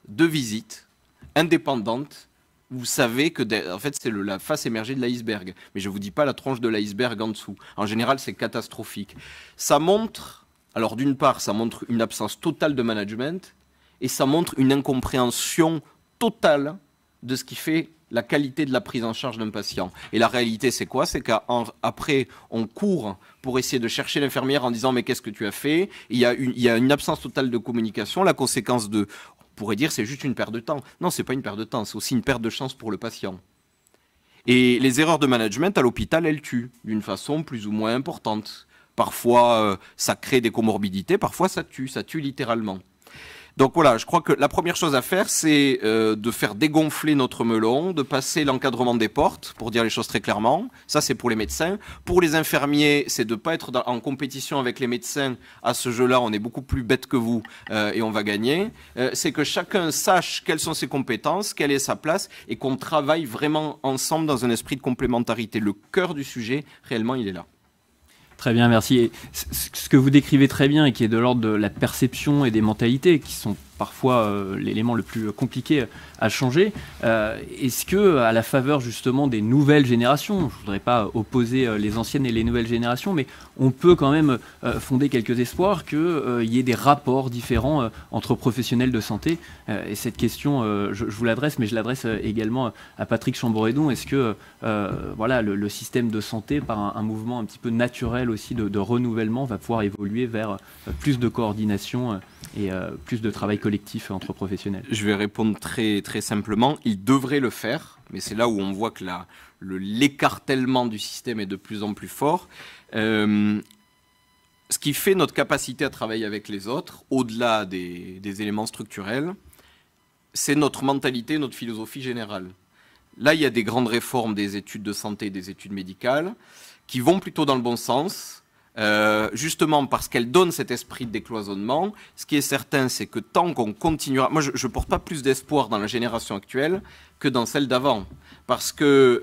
visites indépendantes, vous savez que en fait, c'est la face émergée de l'iceberg. Mais je ne vous dis pas la tranche de l'iceberg en dessous. En général, c'est catastrophique. Ça montre, alors d'une part, ça montre une absence totale de management et ça montre une incompréhension totale de ce qui fait la qualité de la prise en charge d'un patient. Et la réalité, c'est quoi? C'est qu'après, on court pour essayer de chercher l'infirmière en disant « mais qu'est-ce que tu as fait ?» Il y a une absence totale de communication. La conséquence on pourrait dire c'est juste une perte de temps. Non, c'est pas une perte de temps, c'est aussi une perte de chance pour le patient. Et les erreurs de management à l'hôpital, elles tuent d'une façon plus ou moins importante. Parfois, ça crée des comorbidités, parfois ça tue littéralement. Donc voilà, je crois que la première chose à faire, c'est de faire dégonfler notre melon, de passer l'encadrement des portes, pour dire les choses très clairement. Ça, c'est pour les médecins. Pour les infirmiers, c'est de ne pas être en compétition avec les médecins. À ce jeu-là, on est beaucoup plus bête que vous et on va gagner. C'est que chacun sache quelles sont ses compétences, quelle est sa place, et qu'on travaille vraiment ensemble dans un esprit de complémentarité. Le cœur du sujet, réellement, il est là. Très bien, merci. Et ce que vous décrivez très bien et qui est de l'ordre de la perception et des mentalités, qui sont parfois l'élément le plus compliqué à changer, est-ce que, à la faveur justement des nouvelles générations, je ne voudrais pas opposer les anciennes et les nouvelles générations, mais on peut quand même fonder quelques espoirs qu'il y ait des rapports différents entre professionnels de santé. Et cette question, je vous l'adresse, mais je l'adresse également à Patrick Chamboredon. Est-ce que voilà, le système de santé, par un mouvement un petit peu naturel aussi de renouvellement, va pouvoir évoluer vers plus de coordination et plus de travail collectif entre professionnels? Je vais répondre très, très simplement. Il devrait le faire, mais c'est là où on voit que l'écartèlement du système est de plus en plus fort. Ce qui fait notre capacité à travailler avec les autres, au-delà des éléments structurels, c'est notre mentalité, notre philosophie générale. Là, il y a des grandes réformes des études de santé, des études médicales, qui vont plutôt dans le bon sens, justement parce qu'elles donnent cet esprit de décloisonnement. Ce qui est certain, c'est que tant qu'on continuera... Moi, je ne porte pas plus d'espoir dans la génération actuelle que dans celle d'avant. Parce que,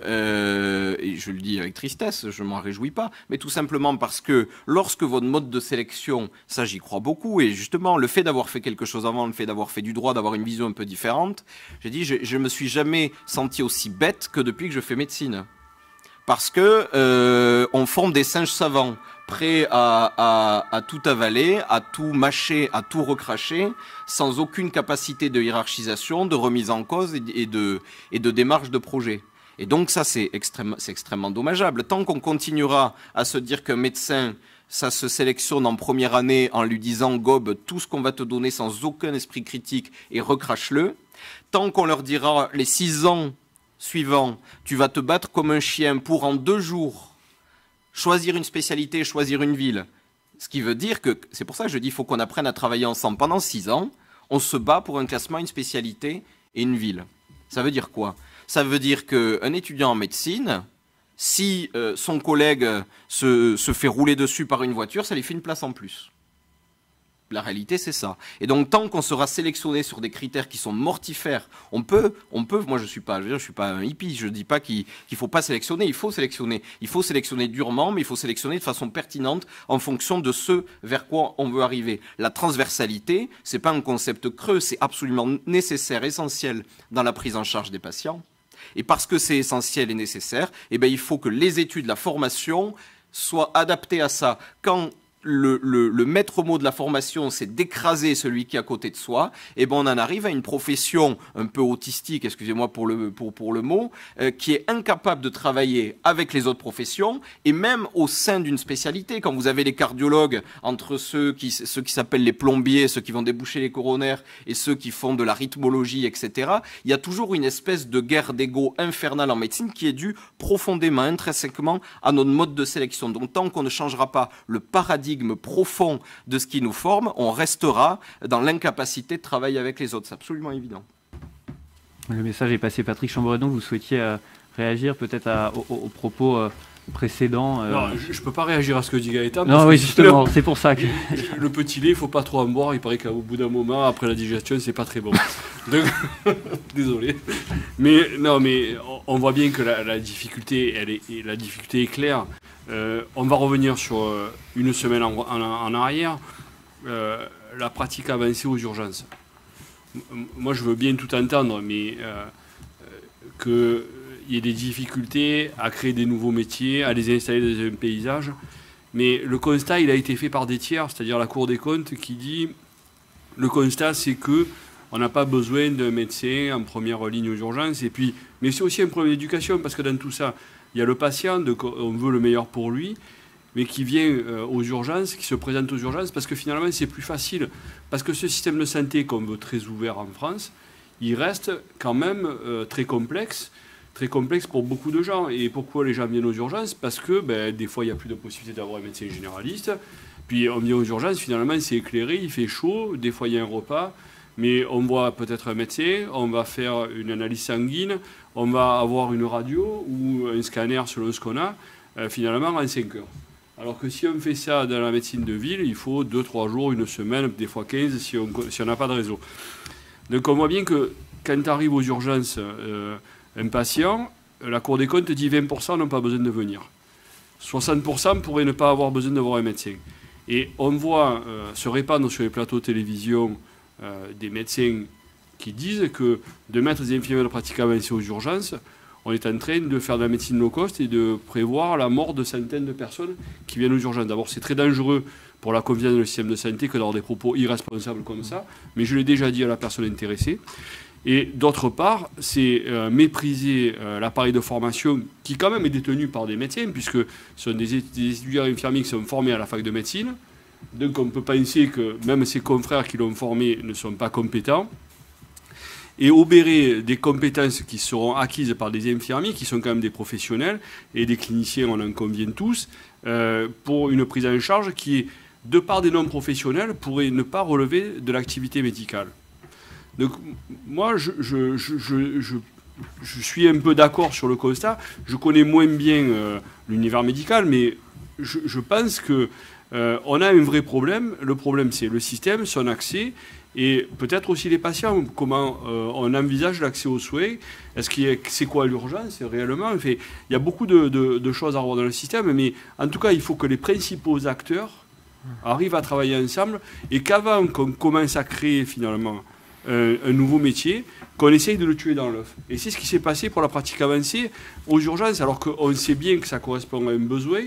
et je le dis avec tristesse, je ne m'en réjouis pas, mais tout simplement parce que lorsque votre mode de sélection, ça j'y crois beaucoup, et justement le fait d'avoir fait quelque chose avant, le fait d'avoir fait du droit, d'avoir une vision un peu différente, j'ai dit, je me suis jamais senti aussi bête que depuis que je fais médecine. Parce que on forme des singes savants, prêts à tout avaler, à tout mâcher, à tout recracher, sans aucune capacité de hiérarchisation, de remise en cause et de démarche de projet. Et donc ça, c'est extrêmement dommageable. Tant qu'on continuera à se dire qu'un médecin, ça se sélectionne en première année en lui disant « gobe tout ce qu'on va te donner sans aucun esprit critique et recrache-le », tant qu'on leur dira les 6 ans suivants, tu vas te battre comme un chien pour en 2 jours choisir une spécialité, choisir une ville. Ce qui veut dire que, c'est pour ça que je dis, il faut qu'on apprenne à travailler ensemble. Pendant 6 ans, on se bat pour un classement, une spécialité et une ville. Ça veut dire quoi? Ça veut dire qu'un étudiant en médecine, si son collègue se fait rouler dessus par une voiture, ça lui fait une place en plus. La réalité, c'est ça. Et donc, tant qu'on sera sélectionné sur des critères qui sont mortifères, on peut, moi je suis pas un hippie, je dis pas qu'il faut pas sélectionner, il faut sélectionner. Il faut sélectionner durement, mais il faut sélectionner de façon pertinente en fonction de ce vers quoi on veut arriver. La transversalité, c'est pas un concept creux, c'est absolument nécessaire, essentiel dans la prise en charge des patients. Et parce que c'est essentiel et nécessaire, eh ben, il faut que les études, la formation soient adaptées à ça. Quand le maître mot de la formation, c'est d'écraser celui qui est à côté de soi, et ben on en arrive à une profession un peu autistique, excusez-moi pour le mot, qui est incapable de travailler avec les autres professions, et même au sein d'une spécialité. Quand vous avez les cardiologues, entre ceux qui s'appellent les plombiers, ceux qui vont déboucher les coronaires, et ceux qui font de la rythmologie, etc., il y a toujours une espèce de guerre d'ego infernale en médecine qui est due profondément, intrinsèquement à notre mode de sélection. Donc tant qu'on ne changera pas le paradigme profond de ce qui nous forme, on restera dans l'incapacité de travailler avec les autres. C'est absolument évident. Le message est passé. Patrick Chamboredon, vous souhaitiez réagir peut-être aux propos précédents Non, je ne peux pas réagir à ce que dit Gaëtan. Non, oui, justement, c'est pour ça que... Le petit lait, il ne faut pas trop en boire. Il paraît qu'au bout d'un moment, après la digestion, c'est pas très bon. Donc, désolé. Mais non, mais on voit bien que la difficulté est claire. On va revenir sur une semaine en arrière. La pratique avancée aux urgences. Moi, je veux bien tout entendre, mais qu'il y ait des difficultés à créer des nouveaux métiers, à les installer dans un paysage. Mais le constat, il a été fait par des tiers, c'est-à-dire la Cour des comptes, qui dit le constat, c'est que On n'a pas besoin d'un médecin en première ligne aux urgences. Mais c'est aussi un problème d'éducation, parce que dans tout ça, il y a le patient, donc on veut le meilleur pour lui, mais qui vient aux urgences, qui se présente aux urgences, parce que finalement c'est plus facile. Parce que ce système de santé qu'on veut très ouvert en France, il reste quand même très complexe pour beaucoup de gens. Et pourquoi les gens viennent aux urgences? Parce que des fois il n'y a plus de possibilité d'avoir un médecin généraliste. Puis on vient aux urgences, finalement c'est éclairé, il fait chaud, des fois il y a un repas, mais on voit peut-être un médecin, on va faire une analyse sanguine, on va avoir une radio ou un scanner selon ce qu'on a, finalement en 5 heures. Alors que si on fait ça dans la médecine de ville, il faut 2-3 jours, une semaine, des fois 15 si on n'a pas de réseau. Donc on voit bien que quand arrive aux urgences un patient, la Cour des comptes dit 20% n'ont pas besoin de venir. 60% pourraient ne pas avoir besoin de voir un médecin. Et on voit se répandre sur les plateaux de télévision des médecins qui disent que de mettre des infirmiers de pratique avancée aux urgences, on est en train de faire de la médecine low cost et de prévoir la mort de centaines de personnes qui viennent aux urgences. D'abord, c'est très dangereux pour la confiance dans le système de santé que d'avoir des propos irresponsables comme ça, mais je l'ai déjà dit à la personne intéressée. Et d'autre part, c'est mépriser l'appareil de formation qui quand même est détenu par des médecins, puisque ce sont des étudiants infirmiers qui sont formés à la fac de médecine. Donc on peut penser que même ses confrères qui l'ont formé ne sont pas compétents. Et obérer des compétences qui seront acquises par des infirmiers, qui sont quand même des professionnels, et des cliniciens, on en convient tous, pour une prise en charge qui, de par des non-professionnels, pourrait ne pas relever de l'activité médicale. Donc moi, je suis un peu d'accord sur le constat. Je connais moins bien l'univers médical, mais je pense qu'on a un vrai problème. Le problème, c'est le système, son accès, et peut-être aussi les patients, comment on envisage l'accès aux soins. C'est quoi l'urgence réellement? Enfin, il y a beaucoup de choses à revoir dans le système, mais en tout cas, il faut que les principaux acteurs arrivent à travailler ensemble, et qu'avant qu'on commence à créer finalement un nouveau métier, qu'on essaye de le tuer dans l'œuf. Et c'est ce qui s'est passé pour la pratique avancée aux urgences, alors qu'on sait bien que ça correspond à un besoin.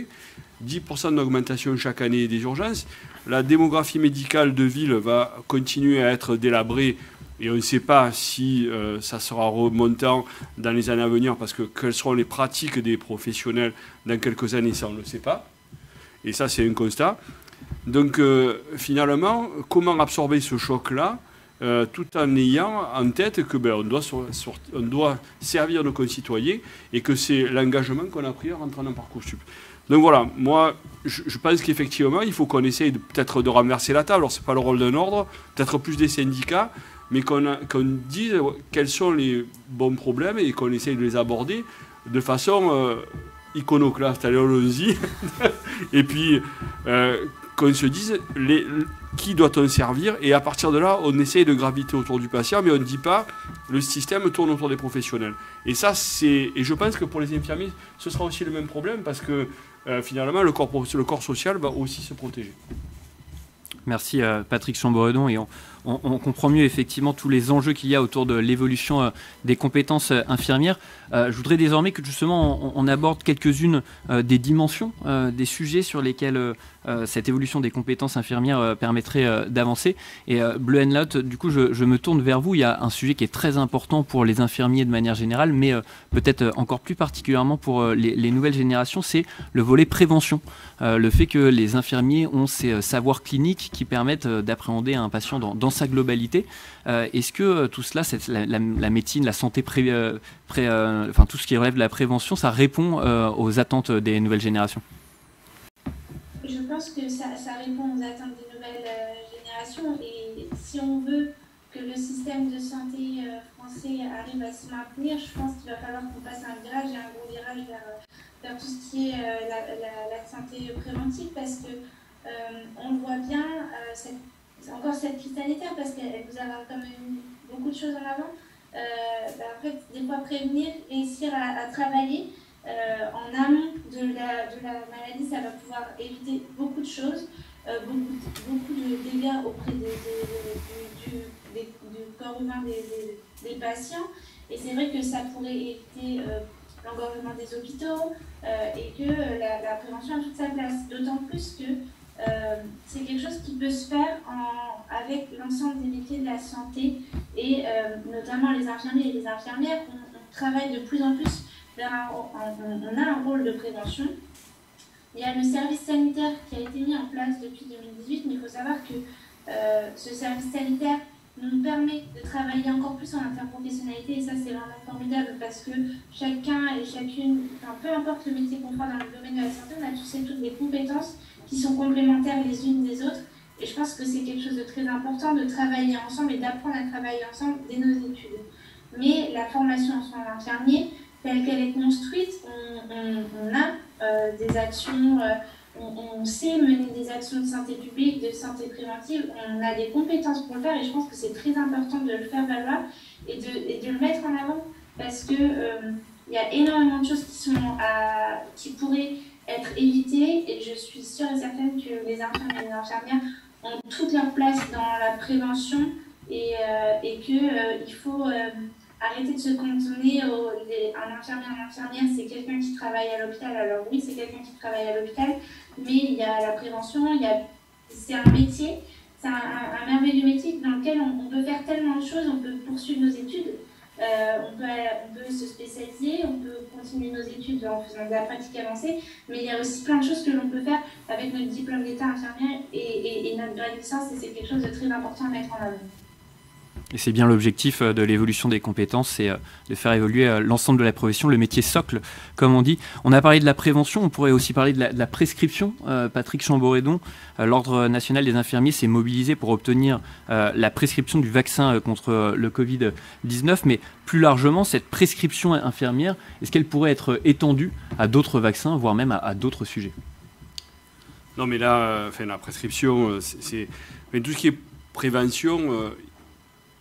10% d'augmentation chaque année des urgences. La démographie médicale de ville va continuer à être délabrée, et on ne sait pas si ça sera remontant dans les années à venir, parce que quelles seront les pratiques des professionnels dans quelques années, ça on ne le sait pas. Et ça, c'est un constat. Donc finalement, comment absorber ce choc-là tout en ayant en tête que on doit servir nos concitoyens, et que c'est l'engagement qu'on a pris en rentrant dans Parcoursup. Donc voilà, moi, je pense qu'effectivement, il faut qu'on essaye peut-être de renverser la table. Alors, ce n'est pas le rôle d'un ordre, peut-être plus des syndicats, mais qu'on dise quels sont les bons problèmes et qu'on essaye de les aborder de façon iconoclaste. Allez, allons-y. Et puis, qu'on se dise qui doit-on servir, et à partir de là, on essaye de graviter autour du patient, mais on ne dit pas le système tourne autour des professionnels. Et ça, et je pense que pour les infirmiers, ce sera aussi le même problème, parce que finalement, le corps social va aussi se protéger. Merci Patrick Chamboredon, et on comprend mieux effectivement tous les enjeux qu'il y a autour de l'évolution des compétences infirmières. Je voudrais désormais que justement on aborde quelques-unes des dimensions, des sujets sur lesquels cette évolution des compétences infirmières permettrait d'avancer. Et Bleu Lot, du coup je me tourne vers vous. Il y a un sujet qui est très important pour les infirmiers de manière générale, mais peut-être encore plus particulièrement pour les nouvelles générations, c'est le volet prévention. Le fait que les infirmiers ont ces savoirs cliniques qui permettent d'appréhender un patient dans sa globalité. Est-ce que tout cela, la médecine, la santé, enfin, tout ce qui relève de la prévention, ça répond aux attentes des nouvelles générations? Je pense que ça répond aux attentes des nouvelles générations, et si on veut que le système de santé français arrive à se maintenir, je pense qu'il va falloir qu'on fasse un virage, et un gros virage vers tout ce qui est la santé préventive, parce que on le voit bien, encore cette crise sanitaire, parce qu'elle nous a quand même mis beaucoup de choses en avant. En fait, des fois prévenir, réussir à travailler en amont de la maladie, ça va pouvoir éviter beaucoup de choses, beaucoup de dégâts auprès du corps humain des patients. Et c'est vrai que ça pourrait éviter l'engorgement des hôpitaux, et que la prévention a toute sa place. D'autant plus que c'est quelque chose qui peut se faire avec l'ensemble des métiers de la santé et notamment les infirmiers et les infirmières. On travaille de plus en plus vers on a un rôle de prévention. Il y a le service sanitaire qui a été mis en place depuis 2018, mais il faut savoir que ce service sanitaire nous permet de travailler encore plus en interprofessionnalité et ça c'est vraiment formidable parce que chacun et chacune, peu importe le métier qu'on fera dans le domaine de la santé, on a tous et toutes des compétences qui sont complémentaires les unes des autres et je pense que c'est quelque chose de très important de travailler ensemble et d'apprendre à travailler ensemble dès nos études. Mais la formation en soins infirmiers, telle qu'elle est construite, on a des actions... On sait mener des actions de santé publique, de santé préventive, on a des compétences pour le faire et je pense que c'est très important de le faire valoir et de le mettre en avant parce que il y a énormément de choses qui pourraient être évitées et je suis sûre et certaine que les infirmiers et les infirmières ont toute leur place dans la prévention et qu'il faut arrêter de se cantonner un infirmier, une infirmière, c'est quelqu'un qui travaille à l'hôpital. Alors oui, c'est quelqu'un qui travaille à l'hôpital, mais il y a la prévention, c'est un métier, c'est un merveilleux métier dans lequel on peut faire tellement de choses, on peut poursuivre nos études, on peut se spécialiser, on peut continuer nos études en faisant de la pratique avancée, mais il y a aussi plein de choses que l'on peut faire avec notre diplôme d'état infirmière et notre grade de licence, et c'est quelque chose de très important à mettre en avant. Et c'est bien l'objectif de l'évolution des compétences, c'est de faire évoluer l'ensemble de la profession, le métier socle, comme on dit. On a parlé de la prévention, on pourrait aussi parler de la prescription. Patrick Chamboredon, l'Ordre national des infirmiers s'est mobilisé pour obtenir la prescription du vaccin contre le Covid-19, mais plus largement, cette prescription infirmière, est-ce qu'elle pourrait être étendue à d'autres vaccins, voire même à d'autres sujets? Non, mais là, la prescription, c'est tout ce qui est prévention...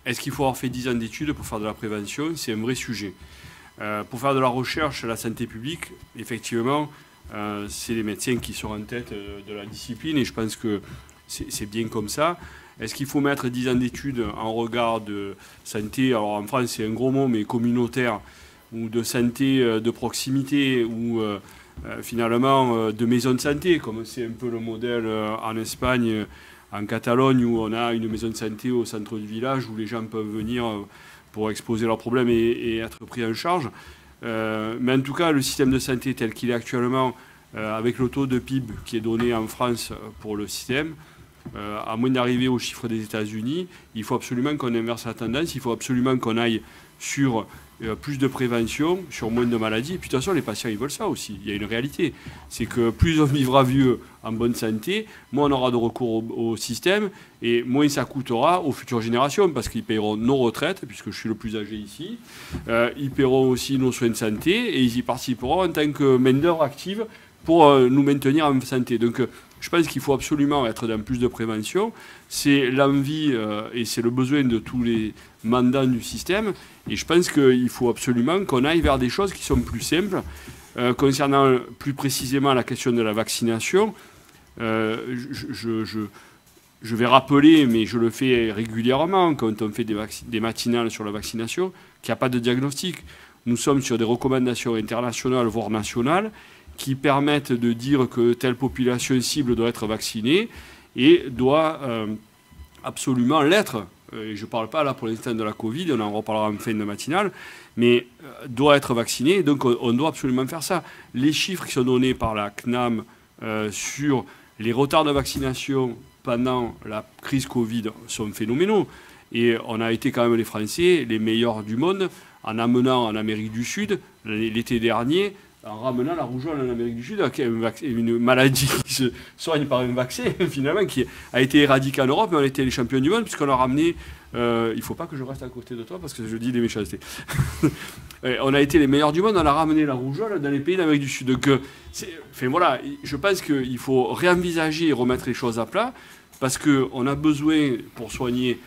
Est-ce qu'il faut avoir fait 10 ans d'études pour faire de la prévention? C'est un vrai sujet. Pour faire de la recherche à la santé publique, effectivement, c'est les médecins qui sont en tête de la discipline et je pense que c'est bien comme ça. Est-ce qu'il faut mettre 10 ans d'études en regard de santé, alors en France c'est un gros mot, mais communautaire, ou de santé de proximité, ou finalement de maison de santé, comme c'est un peu le modèle en Espagne, en Catalogne, où on a une maison de santé au centre du village, où les gens peuvent venir pour exposer leurs problèmes et être pris en charge. Mais en tout cas, le système de santé tel qu'il est actuellement, avec le taux de PIB qui est donné en France pour le système, à moins d'arriver aux chiffres des États-Unis, il faut absolument qu'on inverse la tendance, il faut absolument qu'on aille sur plus de prévention, sur moins de maladies. Et puis de toute façon, les patients, ils veulent ça aussi. Il y a une réalité. C'est que plus on vivra vieux en bonne santé, moins on aura de recours au système et moins ça coûtera aux futures générations parce qu'ils paieront nos retraites, puisque je suis le plus âgé ici. Ils paieront aussi nos soins de santé et ils y participeront en tant que main-d'œuvre active pour nous maintenir en santé. Donc, je pense qu'il faut absolument être dans plus de prévention. C'est l'envie et c'est le besoin de tous les mandants du système. Et je pense qu'il faut absolument qu'on aille vers des choses qui sont plus simples. Concernant plus précisément la question de la vaccination, je vais rappeler, mais je le fais régulièrement quand on fait des matinales sur la vaccination, qu'il n'y a pas de diagnostic. Nous sommes sur des recommandations internationales, voire nationales, qui permettent de dire que telle population cible doit être vaccinée et doit absolument l'être. Je ne parle pas là pour l'instant de la Covid, on en reparlera en fin de matinale, mais doit être vaccinée, donc on doit absolument faire ça. Les chiffres qui sont donnés par la CNAM sur les retards de vaccination pendant la crise Covid sont phénoménaux. Et on a été quand même les Français les meilleurs du monde en amenant en Amérique du Sud, l'été dernier, en ramenant la rougeole en Amérique du Sud, une maladie qui se soigne par un vaccin, finalement, qui a été éradiquée en Europe, mais on a été les champions du monde, puisqu'on a ramené... il ne faut pas que je reste à côté de toi, parce que je dis des méchancetés. On a été les meilleurs du monde, on a ramené la rougeole dans les pays d'Amérique du Sud. Donc, voilà, je pense qu'il faut réenvisager et remettre les choses à plat, parce qu'on a besoin, pour soigner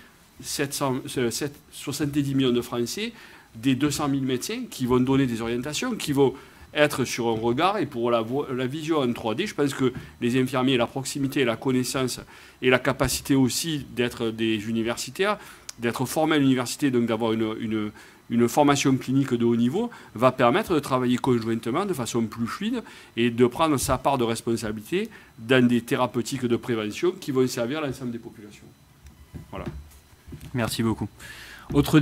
70 millions de Français, des 200 000 médecins qui vont donner des orientations, qui vont être sur un regard, et pour la vision en 3D, je pense que les infirmiers, la proximité, la connaissance et la capacité aussi d'être des universitaires, d'être formés à l'université, donc d'avoir une une formation clinique de haut niveau va permettre de travailler conjointement de façon plus fluide et de prendre sa part de responsabilité dans des thérapeutiques de prévention qui vont servir l'ensemble des populations. Voilà. Merci beaucoup. Autre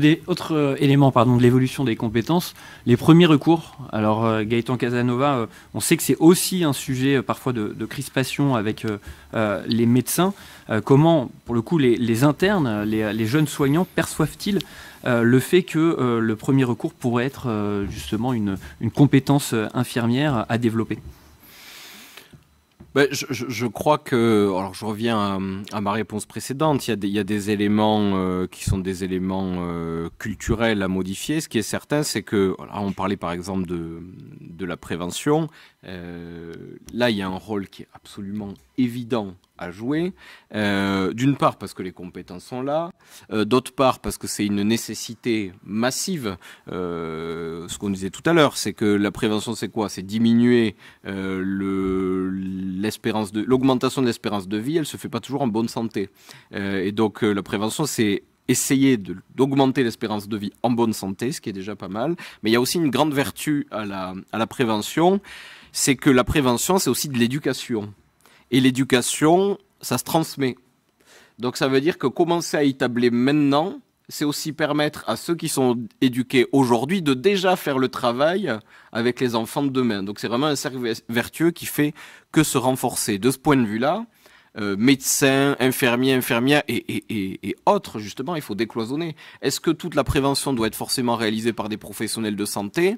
élément de l'évolution des compétences, les premiers recours. Alors Gaëtan Casanova, on sait que c'est aussi un sujet parfois de crispation avec les médecins. Comment, pour le coup, les internes, les jeunes soignants perçoivent-ils le fait que le premier recours pourrait être justement une compétence infirmière à développer ? Je crois que, alors je reviens à ma réponse précédente, il y a des éléments qui sont des éléments culturels à modifier. Ce qui est certain, c'est que, alors on parlait par exemple de la prévention, là il y a un rôle qui est absolument évident à jouer, d'une part parce que les compétences sont là, d'autre part parce que c'est une nécessité massive. Ce qu'on disait tout à l'heure, c'est que la prévention, c'est quoi? C'est diminuer l'augmentation de l'espérance de vie. Elle se fait pas toujours en bonne santé, et donc la prévention, c'est essayer d'augmenter l'espérance de vie en bonne santé, ce qui est déjà pas mal. Mais il y a aussi une grande vertu à la prévention, c'est que la prévention, c'est aussi de l'éducation. Et l'éducation, ça se transmet. Donc ça veut dire que commencer à y tabler maintenant, c'est aussi permettre à ceux qui sont éduqués aujourd'hui de déjà faire le travail avec les enfants de demain. Donc c'est vraiment un cercle vertueux qui fait que se renforcer. De ce point de vue-là, médecins, infirmiers, infirmières et autres, justement, il faut décloisonner. Est-ce que toute la prévention doit être forcément réalisée par des professionnels de santé?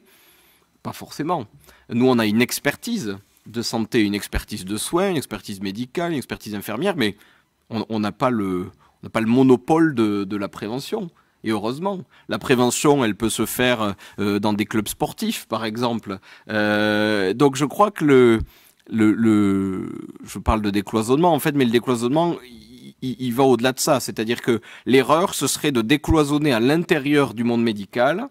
Pas forcément. Nous, on a une expertise de santé, une expertise de soins, une expertise médicale, une expertise infirmière, mais on n'a pas le monopole de la prévention. Et heureusement, la prévention, elle peut se faire dans des clubs sportifs, par exemple. Donc je crois que je parle de décloisonnement, en fait, mais le décloisonnement, il va au-delà de ça. C'est-à-dire que l'erreur, ce serait de décloisonner à l'intérieur du monde médical.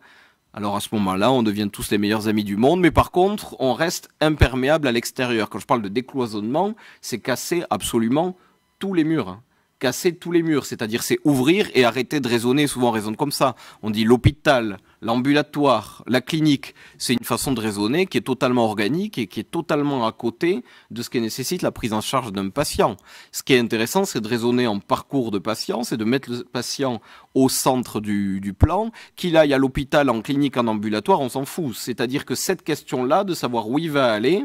Alors à ce moment-là, on devient tous les meilleurs amis du monde, mais par contre, on reste imperméable à l'extérieur. Quand je parle de décloisonnement, c'est casser absolument tous les murs. Casser tous les murs, c'est-à-dire c'est ouvrir et arrêter de raisonner. Souvent on raisonne comme ça. On dit l'hôpital, l'ambulatoire, la clinique. C'est une façon de raisonner qui est totalement organique et qui est totalement à côté de ce qui nécessite la prise en charge d'un patient. Ce qui est intéressant, c'est de raisonner en parcours de patient, c'est de mettre le patient au centre du plan. Qu'il aille à l'hôpital, en clinique, en ambulatoire, on s'en fout. C'est-à-dire que cette question-là, de savoir où il va aller,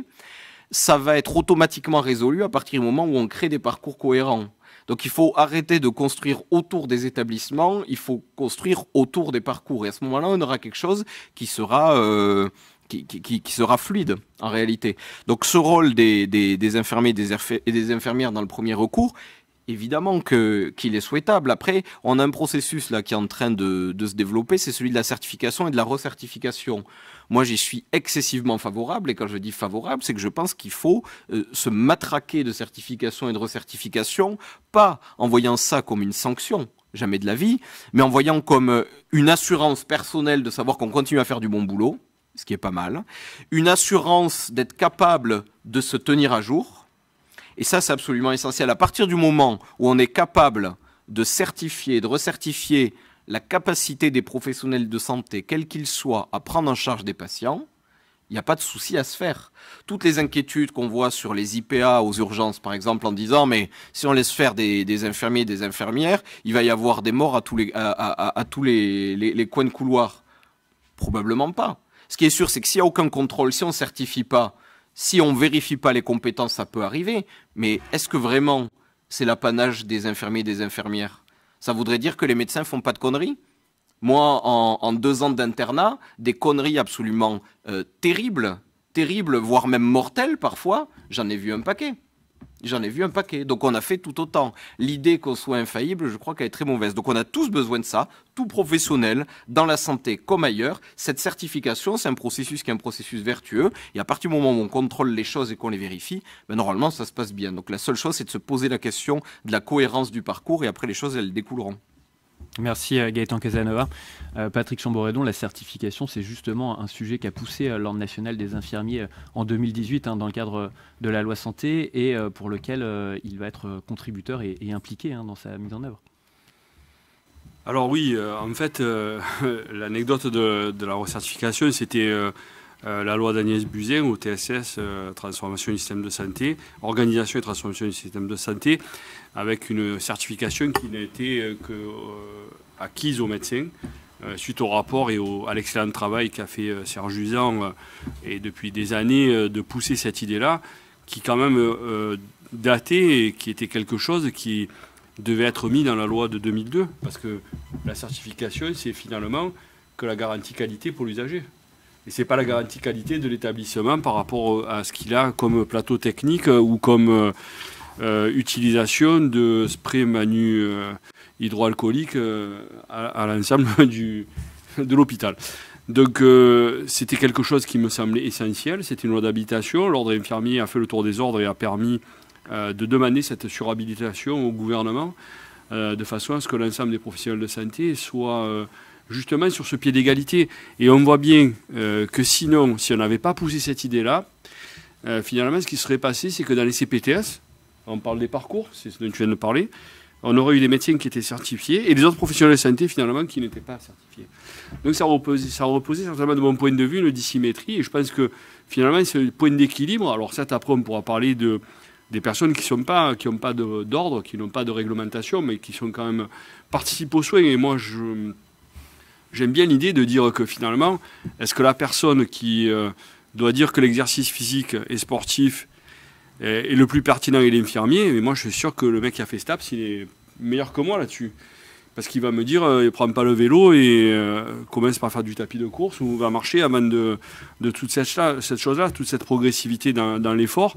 ça va être automatiquement résolu à partir du moment où on crée des parcours cohérents. Donc il faut arrêter de construire autour des établissements, il faut construire autour des parcours. Et à ce moment-là, on aura quelque chose qui sera fluide en réalité. Donc ce rôle des infirmiers et des infirmières dans le premier recours, évidemment qu'il est souhaitable. Après, on a un processus là qui est en train de se développer, c'est celui de la certification et de la recertification. Moi, j'y suis excessivement favorable, et quand je dis favorable, c'est que je pense qu'il faut se matraquer de certification et de recertification, pas en voyant ça comme une sanction, jamais de la vie, mais en voyant comme une assurance personnelle de savoir qu'on continue à faire du bon boulot, ce qui est pas mal, une assurance d'être capable de se tenir à jour. Et ça, c'est absolument essentiel. À partir du moment où on est capable de certifier, de recertifier la capacité des professionnels de santé, quels qu'ils soient, à prendre en charge des patients, il n'y a pas de souci à se faire. Toutes les inquiétudes qu'on voit sur les IPA aux urgences, par exemple, en disant mais si on laisse faire des infirmiers et des infirmières, il va y avoir des morts à tous les coins de couloir. Probablement pas. Ce qui est sûr, c'est que s'il n'y a aucun contrôle, si on ne certifie pas, si on ne vérifie pas les compétences, ça peut arriver. Mais est-ce que vraiment c'est l'apanage des infirmiers et des infirmières? Ça voudrait dire que les médecins ne font pas de conneries? Moi, en 2 ans d'internat, des conneries absolument terribles, voire même mortelles parfois, j'en ai vu un paquet. Donc on a fait tout autant. L'idée qu'on soit infaillible, je crois qu'elle est très mauvaise. Donc on a tous besoin de ça, tout professionnel, dans la santé comme ailleurs. Cette certification, c'est un processus qui est un processus vertueux. Et à partir du moment où on contrôle les choses et qu'on les vérifie, normalement ça se passe bien. Donc la seule chose, c'est de se poser la question de la cohérence du parcours, et après les choses, elles découleront. Merci Gaëtan Casanova. Patrick Chamboredon, la certification, c'est justement un sujet qu'a poussé l'Ordre national des infirmiers en 2018 dans le cadre de la loi santé, et pour lequel il va être contributeur et impliqué dans sa mise en œuvre. Alors oui, en fait, l'anecdote de la recertification, c'était la loi d'Agnès Buzyn au TSS, transformation du système de santé, organisation et transformation du système de santé, avec une certification qui n'a été acquise aux médecins, suite au rapport et à l'excellent travail qu'a fait Serge Usan et depuis des années de pousser cette idée-là, qui quand même datait et qui était quelque chose qui devait être mis dans la loi de 2002, parce que la certification, c'est finalement que la garantie qualité pour l'usager. Et ce n'est pas la garantie qualité de l'établissement par rapport à ce qu'il a comme plateau technique ou comme utilisation de spray manu hydroalcoolique à l'ensemble de l'hôpital. Donc c'était quelque chose qui me semblait essentiel, c'était une loi d'habilitation. L'ordre infirmier a fait le tour des ordres et a permis de demander cette surhabilitation au gouvernement de façon à ce que l'ensemble des professionnels de santé soient justement sur ce pied d'égalité. Et on voit bien que sinon, si on n'avait pas poussé cette idée-là, finalement ce qui serait passé, c'est que dans les CPTS, on parle des parcours, c'est ce dont tu viens de parler, on aurait eu des médecins qui étaient certifiés et les autres professionnels de santé finalement qui n'étaient pas certifiés. Donc ça reposait certainement de mon point de vue une dissymétrie, et je pense que finalement c'est un point d'équilibre. Alors certes, après on pourra parler des personnes qui n'ont pas d'ordre, qui n'ont pas de réglementation, mais qui sont quand même participent aux soins. Et moi, j'aime bien l'idée de dire que finalement, est-ce que la personne qui doit dire que l'exercice physique et sportif est le plus pertinent est l'infirmier? Mais moi, je suis sûr que le mec qui a fait STAPS, il est meilleur que moi là-dessus. Parce qu'il va me dire, il ne prend pas le vélo et commence par faire du tapis de course ou va marcher avant de toute cette chose-là, toute cette progressivité dans l'effort.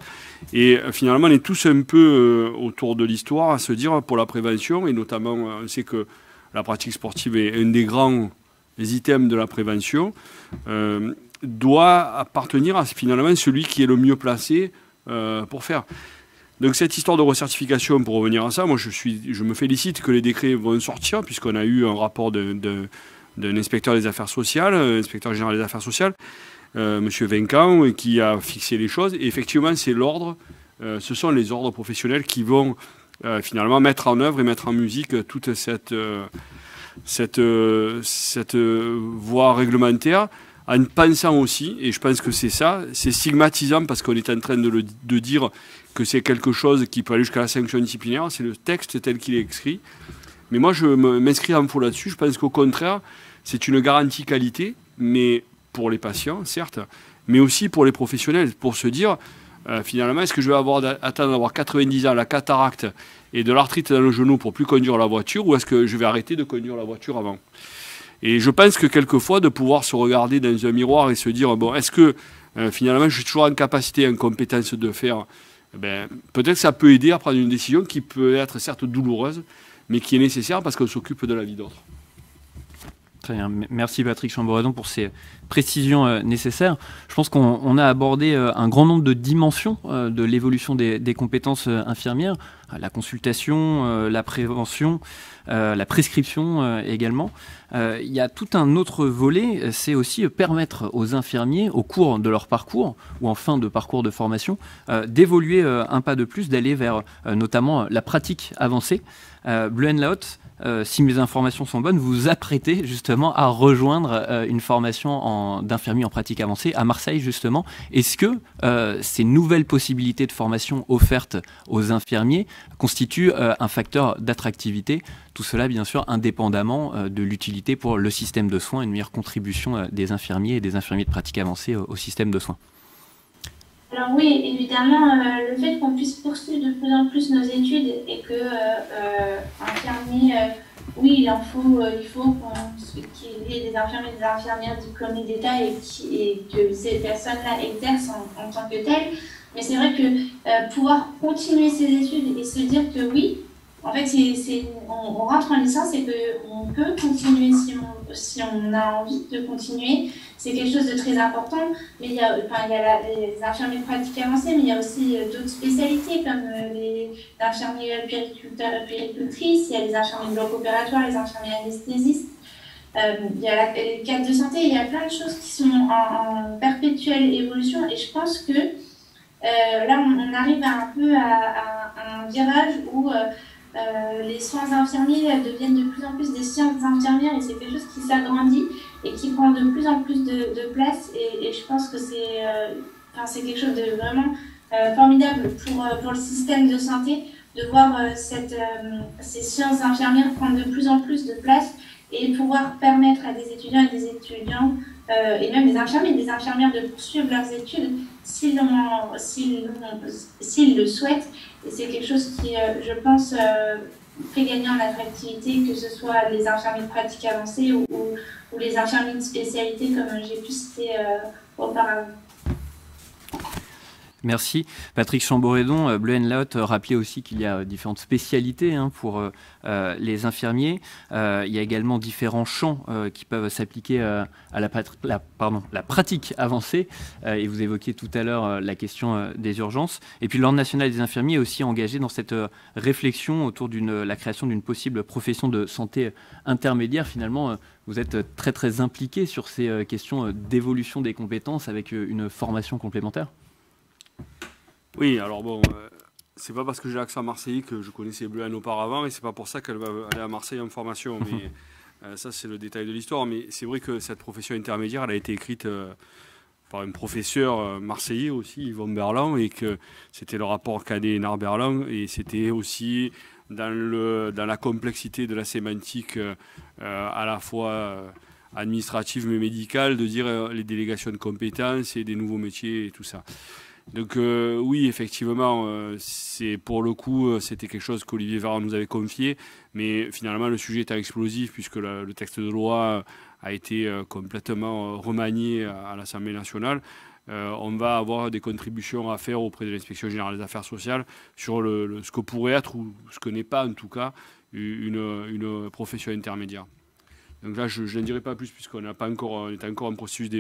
Et finalement, on est tous un peu autour de l'histoire à se dire pour la prévention, et notamment, on sait que la pratique sportive est un des grands items de la prévention, doit appartenir à finalement celui qui est le mieux placé pour faire. Donc cette histoire de recertification, pour revenir à ça, moi je me félicite que les décrets vont sortir, puisqu'on a eu un rapport d'un inspecteur des affaires sociales, inspecteur général des affaires sociales, M. Vincan, qui a fixé les choses. Et effectivement, c'est l'ordre, ce sont les ordres professionnels qui vont finalement mettre en œuvre et mettre en musique toute cette voie réglementaire, en pensant aussi, et je pense que c'est ça, c'est stigmatisant parce qu'on est en train de dire que c'est quelque chose qui peut aller jusqu'à la sanction disciplinaire, c'est le texte tel qu'il est écrit. Mais moi, je m'inscris en faux là-dessus. Je pense qu'au contraire, c'est une garantie qualité, mais pour les patients, certes, mais aussi pour les professionnels, pour se dire, finalement, est-ce que je vais attendre d'avoir 90 ans, la cataracte et de l'arthrite dans le genou pour plus conduire la voiture, ou est-ce que je vais arrêter de conduire la voiture avant? Et je pense que quelquefois, de pouvoir se regarder dans un miroir et se dire, bon, est-ce que finalement, je suis toujours en capacité, en compétence de faire, peut-être que ça peut aider à prendre une décision qui peut être certes douloureuse, mais qui est nécessaire parce qu'on s'occupe de la vie d'autres. Très bien. Merci Patrick Chamboredon pour ces précisions nécessaires. Je pense qu'on a abordé un grand nombre de dimensions de l'évolution des compétences infirmières, la consultation, la prévention, la prescription également. Il y a tout un autre volet, c'est aussi permettre aux infirmiers, au cours de leur parcours ou en fin de parcours de formation, d'évoluer un pas de plus, d'aller vers notamment la pratique avancée. Bleu Laot, si mes informations sont bonnes, vous vous apprêtez justement à rejoindre une formation d'infirmier en pratique avancée à Marseille justement. Est-ce que ces nouvelles possibilités de formation offertes aux infirmiers constituent un facteur d'attractivité? Tout cela bien sûr indépendamment de l'utilité pour le système de soins, une meilleure contribution des infirmiers et des infirmiers de pratique avancée au système de soins. Alors oui, évidemment, le fait qu'on puisse poursuivre de plus en plus nos études et que infirmiers, oui, il faut qu'il y ait des infirmiers et des infirmières diplômés d'État et que ces personnes-là exercent en tant que telles. Mais c'est vrai que pouvoir continuer ses études et se dire que oui, en fait, on rentre en licence et qu'on peut continuer si on a envie de continuer. C'est quelque chose de très important. Mais il y a les infirmiers de pratique avancée, mais il y a aussi d'autres spécialités comme les infirmiers puéricultrices, il y a les infirmiers de bloc opératoire, les infirmiers anesthésistes. Il y a les cadres de santé, il y a plein de choses qui sont en perpétuelle évolution. Et je pense que là, on arrive un peu à un virage où les soins infirmiers deviennent de plus en plus des sciences infirmières et c'est quelque chose qui s'agrandit et qui prend de plus en plus de place et je pense que c'est quelque chose de vraiment formidable pour le système de santé de voir ces sciences infirmières prendre de plus en plus de place et pouvoir permettre à des étudiants et des étudiants et même des infirmiers et des infirmières de poursuivre leurs études s'ils le souhaitent. Et c'est quelque chose qui, je pense, fait gagner en attractivité, que ce soit les infirmiers de pratique avancée ou les infirmiers de spécialité, comme j'ai pu citer auparavant. Merci. Patrick Chamboredon, Bleu Laut rappelait aussi qu'il y a différentes spécialités pour les infirmiers. Il y a également différents champs qui peuvent s'appliquer à la pratique avancée. Et vous évoquiez tout à l'heure la question des urgences. Et puis l'Ordre national des infirmiers est aussi engagé dans cette réflexion autour de la création d'une possible profession de santé intermédiaire. Finalement, vous êtes très très impliqué sur ces questions d'évolution des compétences avec une formation complémentaire. Oui, alors bon, c'est pas parce que j'ai l'accent marseillais que je connaissais Bleu auparavant et c'est pas pour ça qu'elle va aller à Marseille en formation. Mais ça, c'est le détail de l'histoire. Mais c'est vrai que cette profession intermédiaire, elle a été écrite par un professeur marseillais aussi, Yvon Berland, et que c'était le rapport Canet-Hénard Berland et c'était aussi dans la complexité de la sémantique à la fois administrative mais médicale, de dire les délégations de compétences et des nouveaux métiers et tout ça. Donc oui, effectivement, c'est pour le coup, c'était quelque chose qu'Olivier Véran nous avait confié, mais finalement le sujet étant explosif puisque le texte de loi a été complètement remanié à l'Assemblée nationale, on va avoir des contributions à faire auprès de l'Inspection générale des affaires sociales sur ce que pourrait être ou ce que n'est pas en tout cas une profession intermédiaire. Donc là, je n'en dirai pas plus puisqu'on n'est encore en processus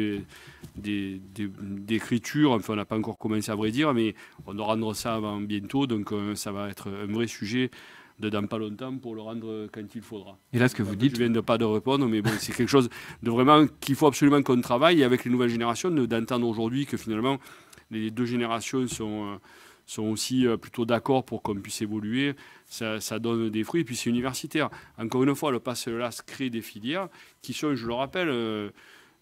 d'écriture. Enfin, on n'a pas encore commencé à vrai dire, mais on doit rendre ça avant bientôt. Donc ça va être un vrai sujet dans pas longtemps pour le rendre quand il faudra. Et là, ce que vous dites... Je viens de pas de répondre, mais bon, c'est quelque chose de vraiment qu'il faut absolument qu'on travaille. Et avec les nouvelles générations, d'entendre aujourd'hui que finalement, les deux générations sont aussi plutôt d'accord pour qu'on puisse évoluer, ça donne des fruits. Et puis c'est universitaire. Encore une fois, le Pass LAS crée des filières qui sont, je le rappelle,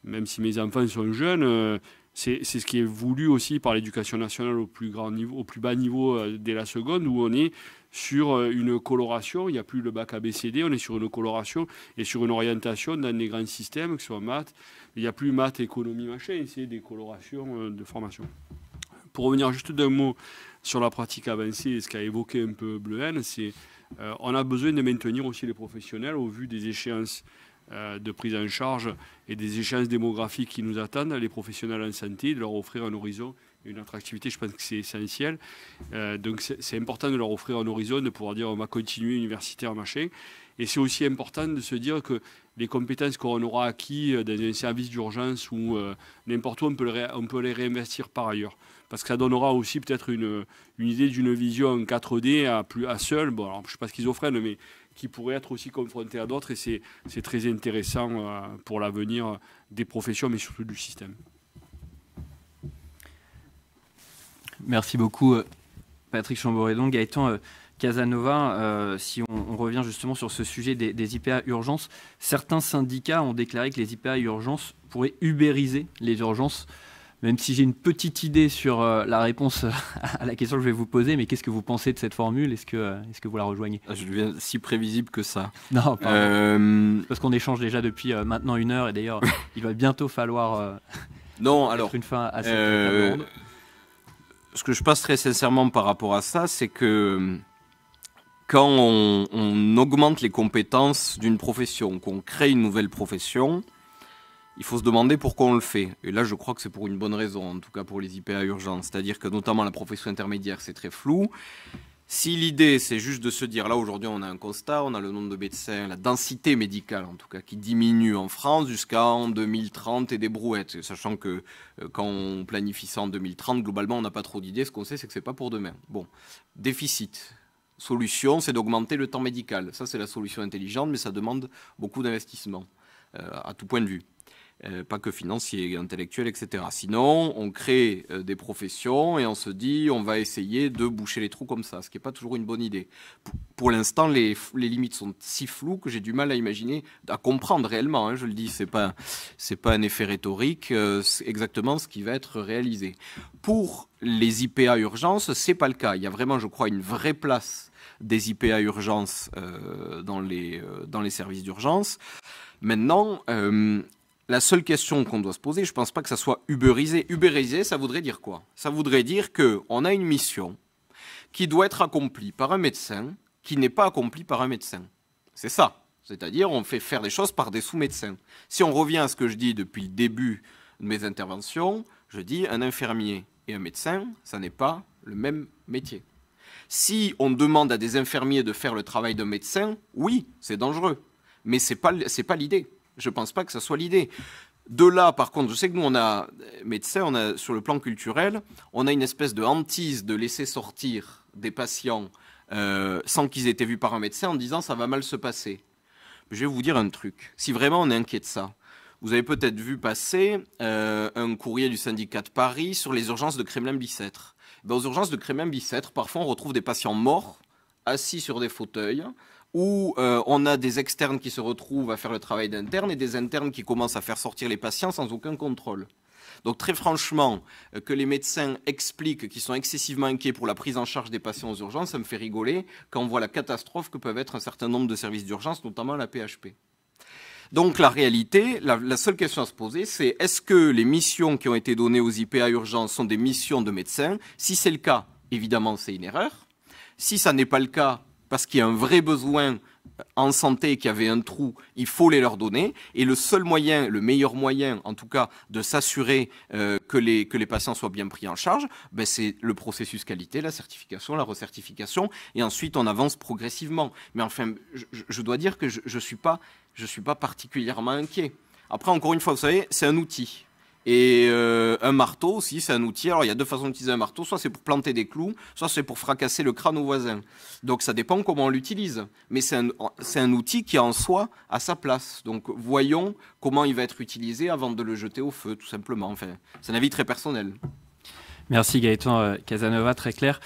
même si mes enfants sont jeunes, c'est ce qui est voulu aussi par l'éducation nationale au plus bas niveau dès la seconde, où on est sur une coloration, il n'y a plus le bac ABCD, on est sur une coloration et sur une orientation dans des grands systèmes, que ce soit maths, il n'y a plus maths, économie, machin, c'est des colorations de formation. Pour revenir juste d'un mot sur la pratique avancée et ce qu'a évoqué un peu Bleu, c'est on a besoin de maintenir aussi les professionnels au vu des échéances de prise en charge et des échéances démographiques qui nous attendent, les professionnels en santé, de leur offrir un horizon et une attractivité. Je pense que c'est essentiel. Donc c'est important de leur offrir un horizon, de pouvoir dire on va continuer universitaire, machin. Et c'est aussi important de se dire que les compétences qu'on aura acquis dans un service d'urgence ou n'importe où, on peut les réinvestir par ailleurs. Parce que ça donnera aussi peut-être une idée d'une vision en 4D à seul, bon, alors, je ne sais pas schizophrène, mais qui pourrait être aussi confronté à d'autres. Et c'est très intéressant pour l'avenir des professions, mais surtout du système. Merci beaucoup, Patrick Chamboredon. Gaëtan Casanova, si on revient justement sur ce sujet des IPA urgences, certains syndicats ont déclaré que les IPA urgences pourraient ubériser les urgences, même si j'ai une petite idée sur la réponse à la question que je vais vous poser, mais qu'est-ce que vous pensez de cette formule? Est-ce que vous la rejoignez? Je deviens si prévisible que ça. Non, pardon. Parce qu'on échange déjà depuis maintenant 1 heure, et d'ailleurs, il va bientôt falloir mettre une fin à cette table ronde. Ce que je pense très sincèrement par rapport à ça, c'est que quand on augmente les compétences d'une profession, qu'on crée une nouvelle profession, il faut se demander pourquoi on le fait. Et là, je crois que c'est pour une bonne raison, en tout cas pour les IPA urgences. C'est-à-dire que notamment la profession intermédiaire, c'est très flou. Si l'idée, c'est juste de se dire, là aujourd'hui on a un constat, on a le nombre de médecins, la densité médicale en tout cas, qui diminue en France jusqu'en 2030 et des brouettes. Sachant que quand on planifie ça en 2030, globalement on n'a pas trop d'idées. Ce qu'on sait, c'est que c'est pas pour demain. Bon, déficit. Solution, c'est d'augmenter le temps médical. Ça, c'est la solution intelligente, mais ça demande beaucoup d'investissement, à tout point de vue. pas que financiers, intellectuels, etc. Sinon, on crée des professions et on se dit on va essayer de boucher les trous comme ça, ce qui n'est pas toujours une bonne idée. Pour l'instant, les limites sont si floues que j'ai du mal à imaginer, à comprendre réellement, hein, je le dis, c'est pas un effet rhétorique, c'est exactement ce qui va être réalisé. Pour les IPA urgences, c'est pas le cas. Il y a vraiment, je crois, une vraie place des IPA urgences dans les services d'urgence. Maintenant, la seule question qu'on doit se poser, je ne pense pas que ça soit ubérisé. Ubérisé, ça voudrait dire quoi? Ça voudrait dire qu'on a une mission qui doit être accomplie par un médecin qui n'est pas accomplie par un médecin. C'est ça. C'est-à-dire, on fait faire des choses par des sous-médecins. Si on revient à ce que je dis depuis le début de mes interventions, je dis un infirmier et un médecin, ça n'est pas le même métier. Si on demande à des infirmiers de faire le travail d'un médecin, oui, c'est dangereux. Mais ce n'est pas l'idée. Je ne pense pas que ce soit l'idée. De là, par contre, je sais que nous, on a, médecins, sur le plan culturel, on a une espèce de hantise de laisser sortir des patients sans qu'ils aient été vus par un médecin en disant ça va mal se passer. Je vais vous dire un truc. Si vraiment on est inquiet de ça, vous avez peut-être vu passer un courrier du syndicat de Paris sur les urgences de Kremlin-Bicêtre. Aux urgences de Kremlin-Bicêtre, parfois on retrouve des patients morts, assis sur des fauteuils, où on a des externes qui se retrouvent à faire le travail d'interne et des internes qui commencent à faire sortir les patients sans aucun contrôle. Donc très franchement, que les médecins expliquent qu'ils sont excessivement inquiets pour la prise en charge des patients aux urgences, ça me fait rigoler quand on voit la catastrophe que peuvent être un certain nombre de services d'urgence, notamment la PHP. Donc la réalité, la seule question à se poser, c'est est-ce que les missions qui ont été données aux IPA urgences sont des missions de médecins? Si c'est le cas, évidemment, c'est une erreur. Si ça n'est pas le cas, parce qu'il y a un vrai besoin en santé et qu'il y avait un trou, il faut les leur donner. Et le seul moyen, le meilleur moyen, en tout cas, de s'assurer que les patients soient bien pris en charge, ben, c'est le processus qualité, la certification, la recertification, et ensuite on avance progressivement. Mais enfin, je dois dire que je ne suis pas particulièrement inquiet. Après, encore une fois, vous savez, c'est un outil. Et un marteau aussi, c'est un outil. Alors, il y a deux façons d'utiliser un marteau. Soit c'est pour planter des clous, soit c'est pour fracasser le crâne au voisin. Donc, ça dépend comment on l'utilise. Mais c'est un outil qui, en soi, a sa place. Donc, voyons comment il va être utilisé avant de le jeter au feu, tout simplement. Enfin, c'est un avis très personnel. Merci Gaëtan Casanova, très clair.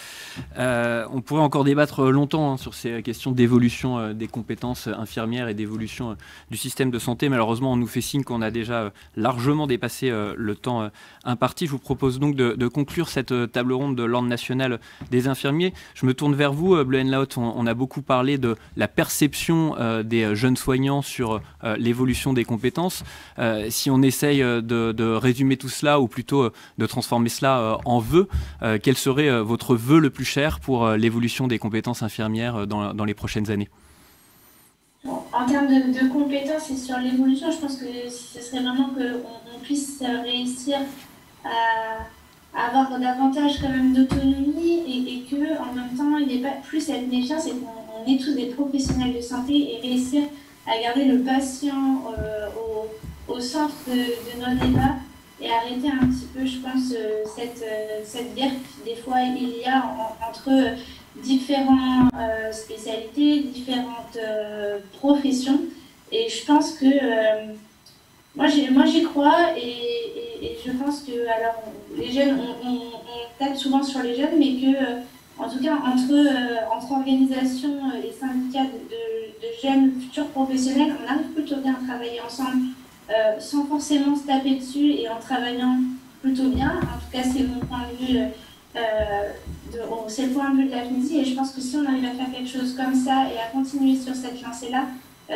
On pourrait encore débattre longtemps sur ces questions d'évolution des compétences infirmières et d'évolution du système de santé. Malheureusement, on nous fait signe qu'on a déjà largement dépassé le temps imparti. Je vous propose donc de conclure cette table ronde de l'Ordre national des infirmiers. Je me tourne vers vous, Bleu Laut. On a beaucoup parlé de la perception des jeunes soignants sur l'évolution des compétences. Si on essaye de résumer tout cela, ou plutôt de transformer cela en vœu, quel serait votre vœu le plus cher pour l'évolution des compétences infirmières dans les prochaines années? Bon, en termes de compétences et sur l'évolution, je pense que ce serait vraiment qu'on puisse réussir à avoir davantage quand même d'autonomie et qu'en même temps, il n'y ait pas plus cette méfiance et qu'on est tous des professionnels de santé et réussir à garder le patient au centre de nos débats. Et arrêter un petit peu, je pense, cette guerre qui, des fois, il y a entre différentes spécialités, différentes professions. Et je pense que moi, j'y crois et je pense que, alors, les jeunes, on tape souvent sur les jeunes, mais que, en tout cas, entre organisations et syndicats de jeunes futurs professionnels, on arrive plutôt bien à travailler ensemble. Sans forcément se taper dessus et en travaillant plutôt bien. En tout cas, c'est mon point de vue, c'est le point de vue de la Tunisie. Et je pense que si on arrive à faire quelque chose comme ça et à continuer sur cette lancée-là,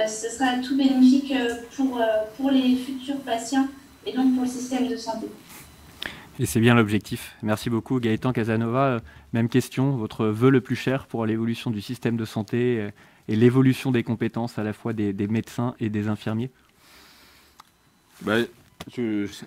ce sera tout bénéfique pour les futurs patients et donc pour le système de santé. Et c'est bien l'objectif. Merci beaucoup Gaëtan Casanova. Même question, votre vœu le plus cher pour l'évolution du système de santé et l'évolution des compétences à la fois des médecins et des infirmiers?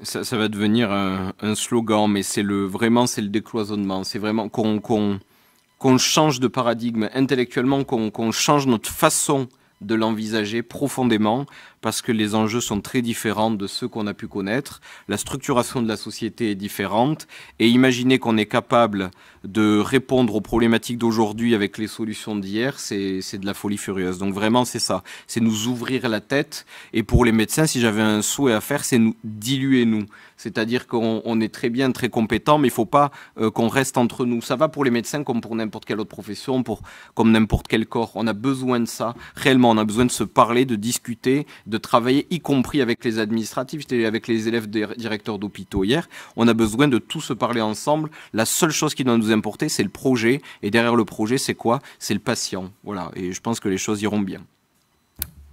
Ça va devenir un slogan, mais vraiment c'est le décloisonnement. C'est vraiment qu'on change de paradigme intellectuellement, qu'on change notre façon de l'envisager profondément, parce que les enjeux sont très différents de ceux qu'on a pu connaître. La structuration de la société est différente. Et imaginer qu'on est capable de répondre aux problématiques d'aujourd'hui avec les solutions d'hier, c'est de la folie furieuse. Donc vraiment, c'est ça. C'est nous ouvrir la tête. Et pour les médecins, si j'avais un souhait à faire, c'est nous diluer, nous. C'est-à-dire qu'on est très bien, très compétent, mais il ne faut pas qu'on reste entre nous. Ça va pour les médecins comme pour n'importe quelle autre profession, comme n'importe quel corps. On a besoin de ça, réellement. On a besoin de se parler, de discuter, de travailler, y compris avec les administratifs. J'étais avec les élèves des directeurs d'hôpitaux hier. On a besoin de tous se parler ensemble. La seule chose qui doit nous importer, c'est le projet. Et derrière le projet, c'est quoi? C'est le patient. Voilà. Et je pense que les choses iront bien.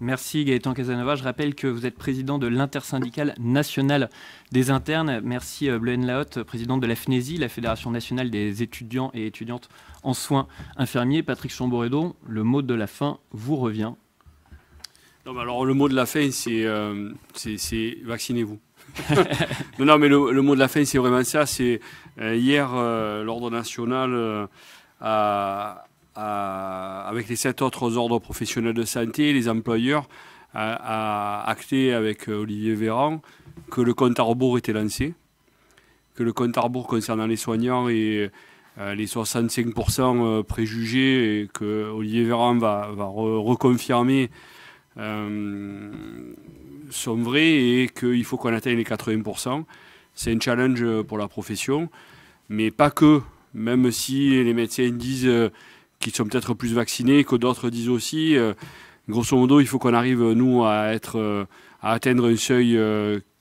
Merci Gaëtan Casanova. Je rappelle que vous êtes président de l'intersyndicale nationale des internes. Merci Bleuen Lahotte, présidente de la FNESI, la Fédération nationale des étudiants et étudiantes en soins infirmiers. Patrick Chamboredon, le mot de la fin vous revient. Non, mais alors le mot de la fin, c'est vaccinez-vous. non, mais le mot de la fin, c'est vraiment ça. C'est hier, l'Ordre national avec les 7 autres ordres professionnels de santé, les employeurs, a acté avec Olivier Véran que le compte à rebours était lancé, que le compte à rebours concernant les soignants et les 65% préjugés, et que Olivier Véran va reconfirmer sont vrais, et qu'il faut qu'on atteigne les 80%. C'est un challenge pour la profession, mais pas que, même si les médecins disent qu'ils sont peut-être plus vaccinés, que d'autres disent aussi. Grosso modo, il faut qu'on arrive, nous, à atteindre un seuil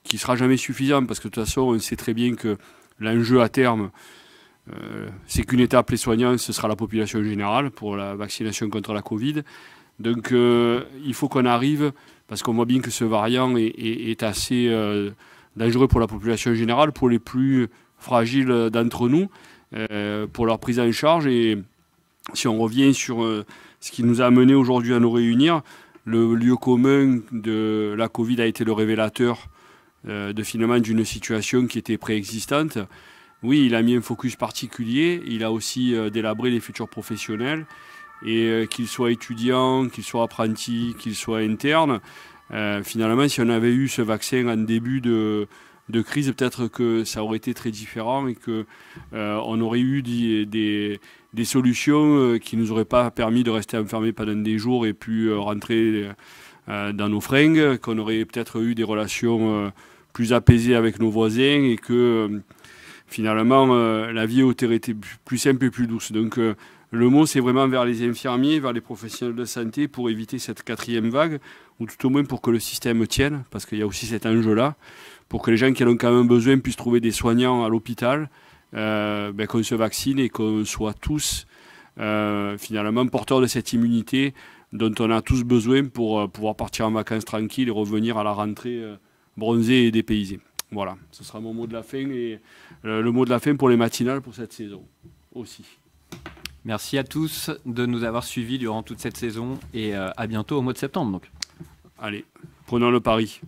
qui ne sera jamais suffisant, parce que de toute façon, on sait très bien que l'enjeu à terme, c'est qu'une étape, les soignants, ce sera la population générale pour la vaccination contre la Covid. Donc, il faut qu'on arrive, parce qu'on voit bien que ce variant est assez dangereux pour la population générale, pour les plus fragiles d'entre nous, pour leur prise en charge. Et si on revient sur ce qui nous a amené aujourd'hui à nous réunir, le lieu commun de la Covid a été le révélateur finalement d'une situation qui était préexistante. Oui, il a mis un focus particulier, il a aussi délabré les futurs professionnels, et qu'ils soient étudiants, qu'ils soient apprentis, qu'ils soient internes. Finalement, si on avait eu ce vaccin en début de crise, peut-être que ça aurait été très différent, et qu'on aurait eu des solutions qui ne nous auraient pas permis de rester enfermés pendant des jours et puis rentrer dans nos fringues, qu'on aurait peut-être eu des relations plus apaisées avec nos voisins, et que finalement la vie aurait été plus simple et plus douce. Donc le mot, c'est vraiment vers les infirmiers, vers les professionnels de santé, pour éviter cette 4e vague, ou tout au moins pour que le système tienne, parce qu'il y a aussi cet enjeu-là, pour que les gens qui en ont quand même besoin puissent trouver des soignants à l'hôpital, qu'on se vaccine et qu'on soit tous finalement porteurs de cette immunité dont on a tous besoin pour pouvoir partir en vacances tranquilles et revenir à la rentrée bronzés et dépaysés. Voilà, ce sera mon mot de la fin, et le mot de la fin pour les matinales pour cette saison aussi. Merci à tous de nous avoir suivis durant toute cette saison, et à bientôt au mois de septembre. Donc. Allez, prenons le pari.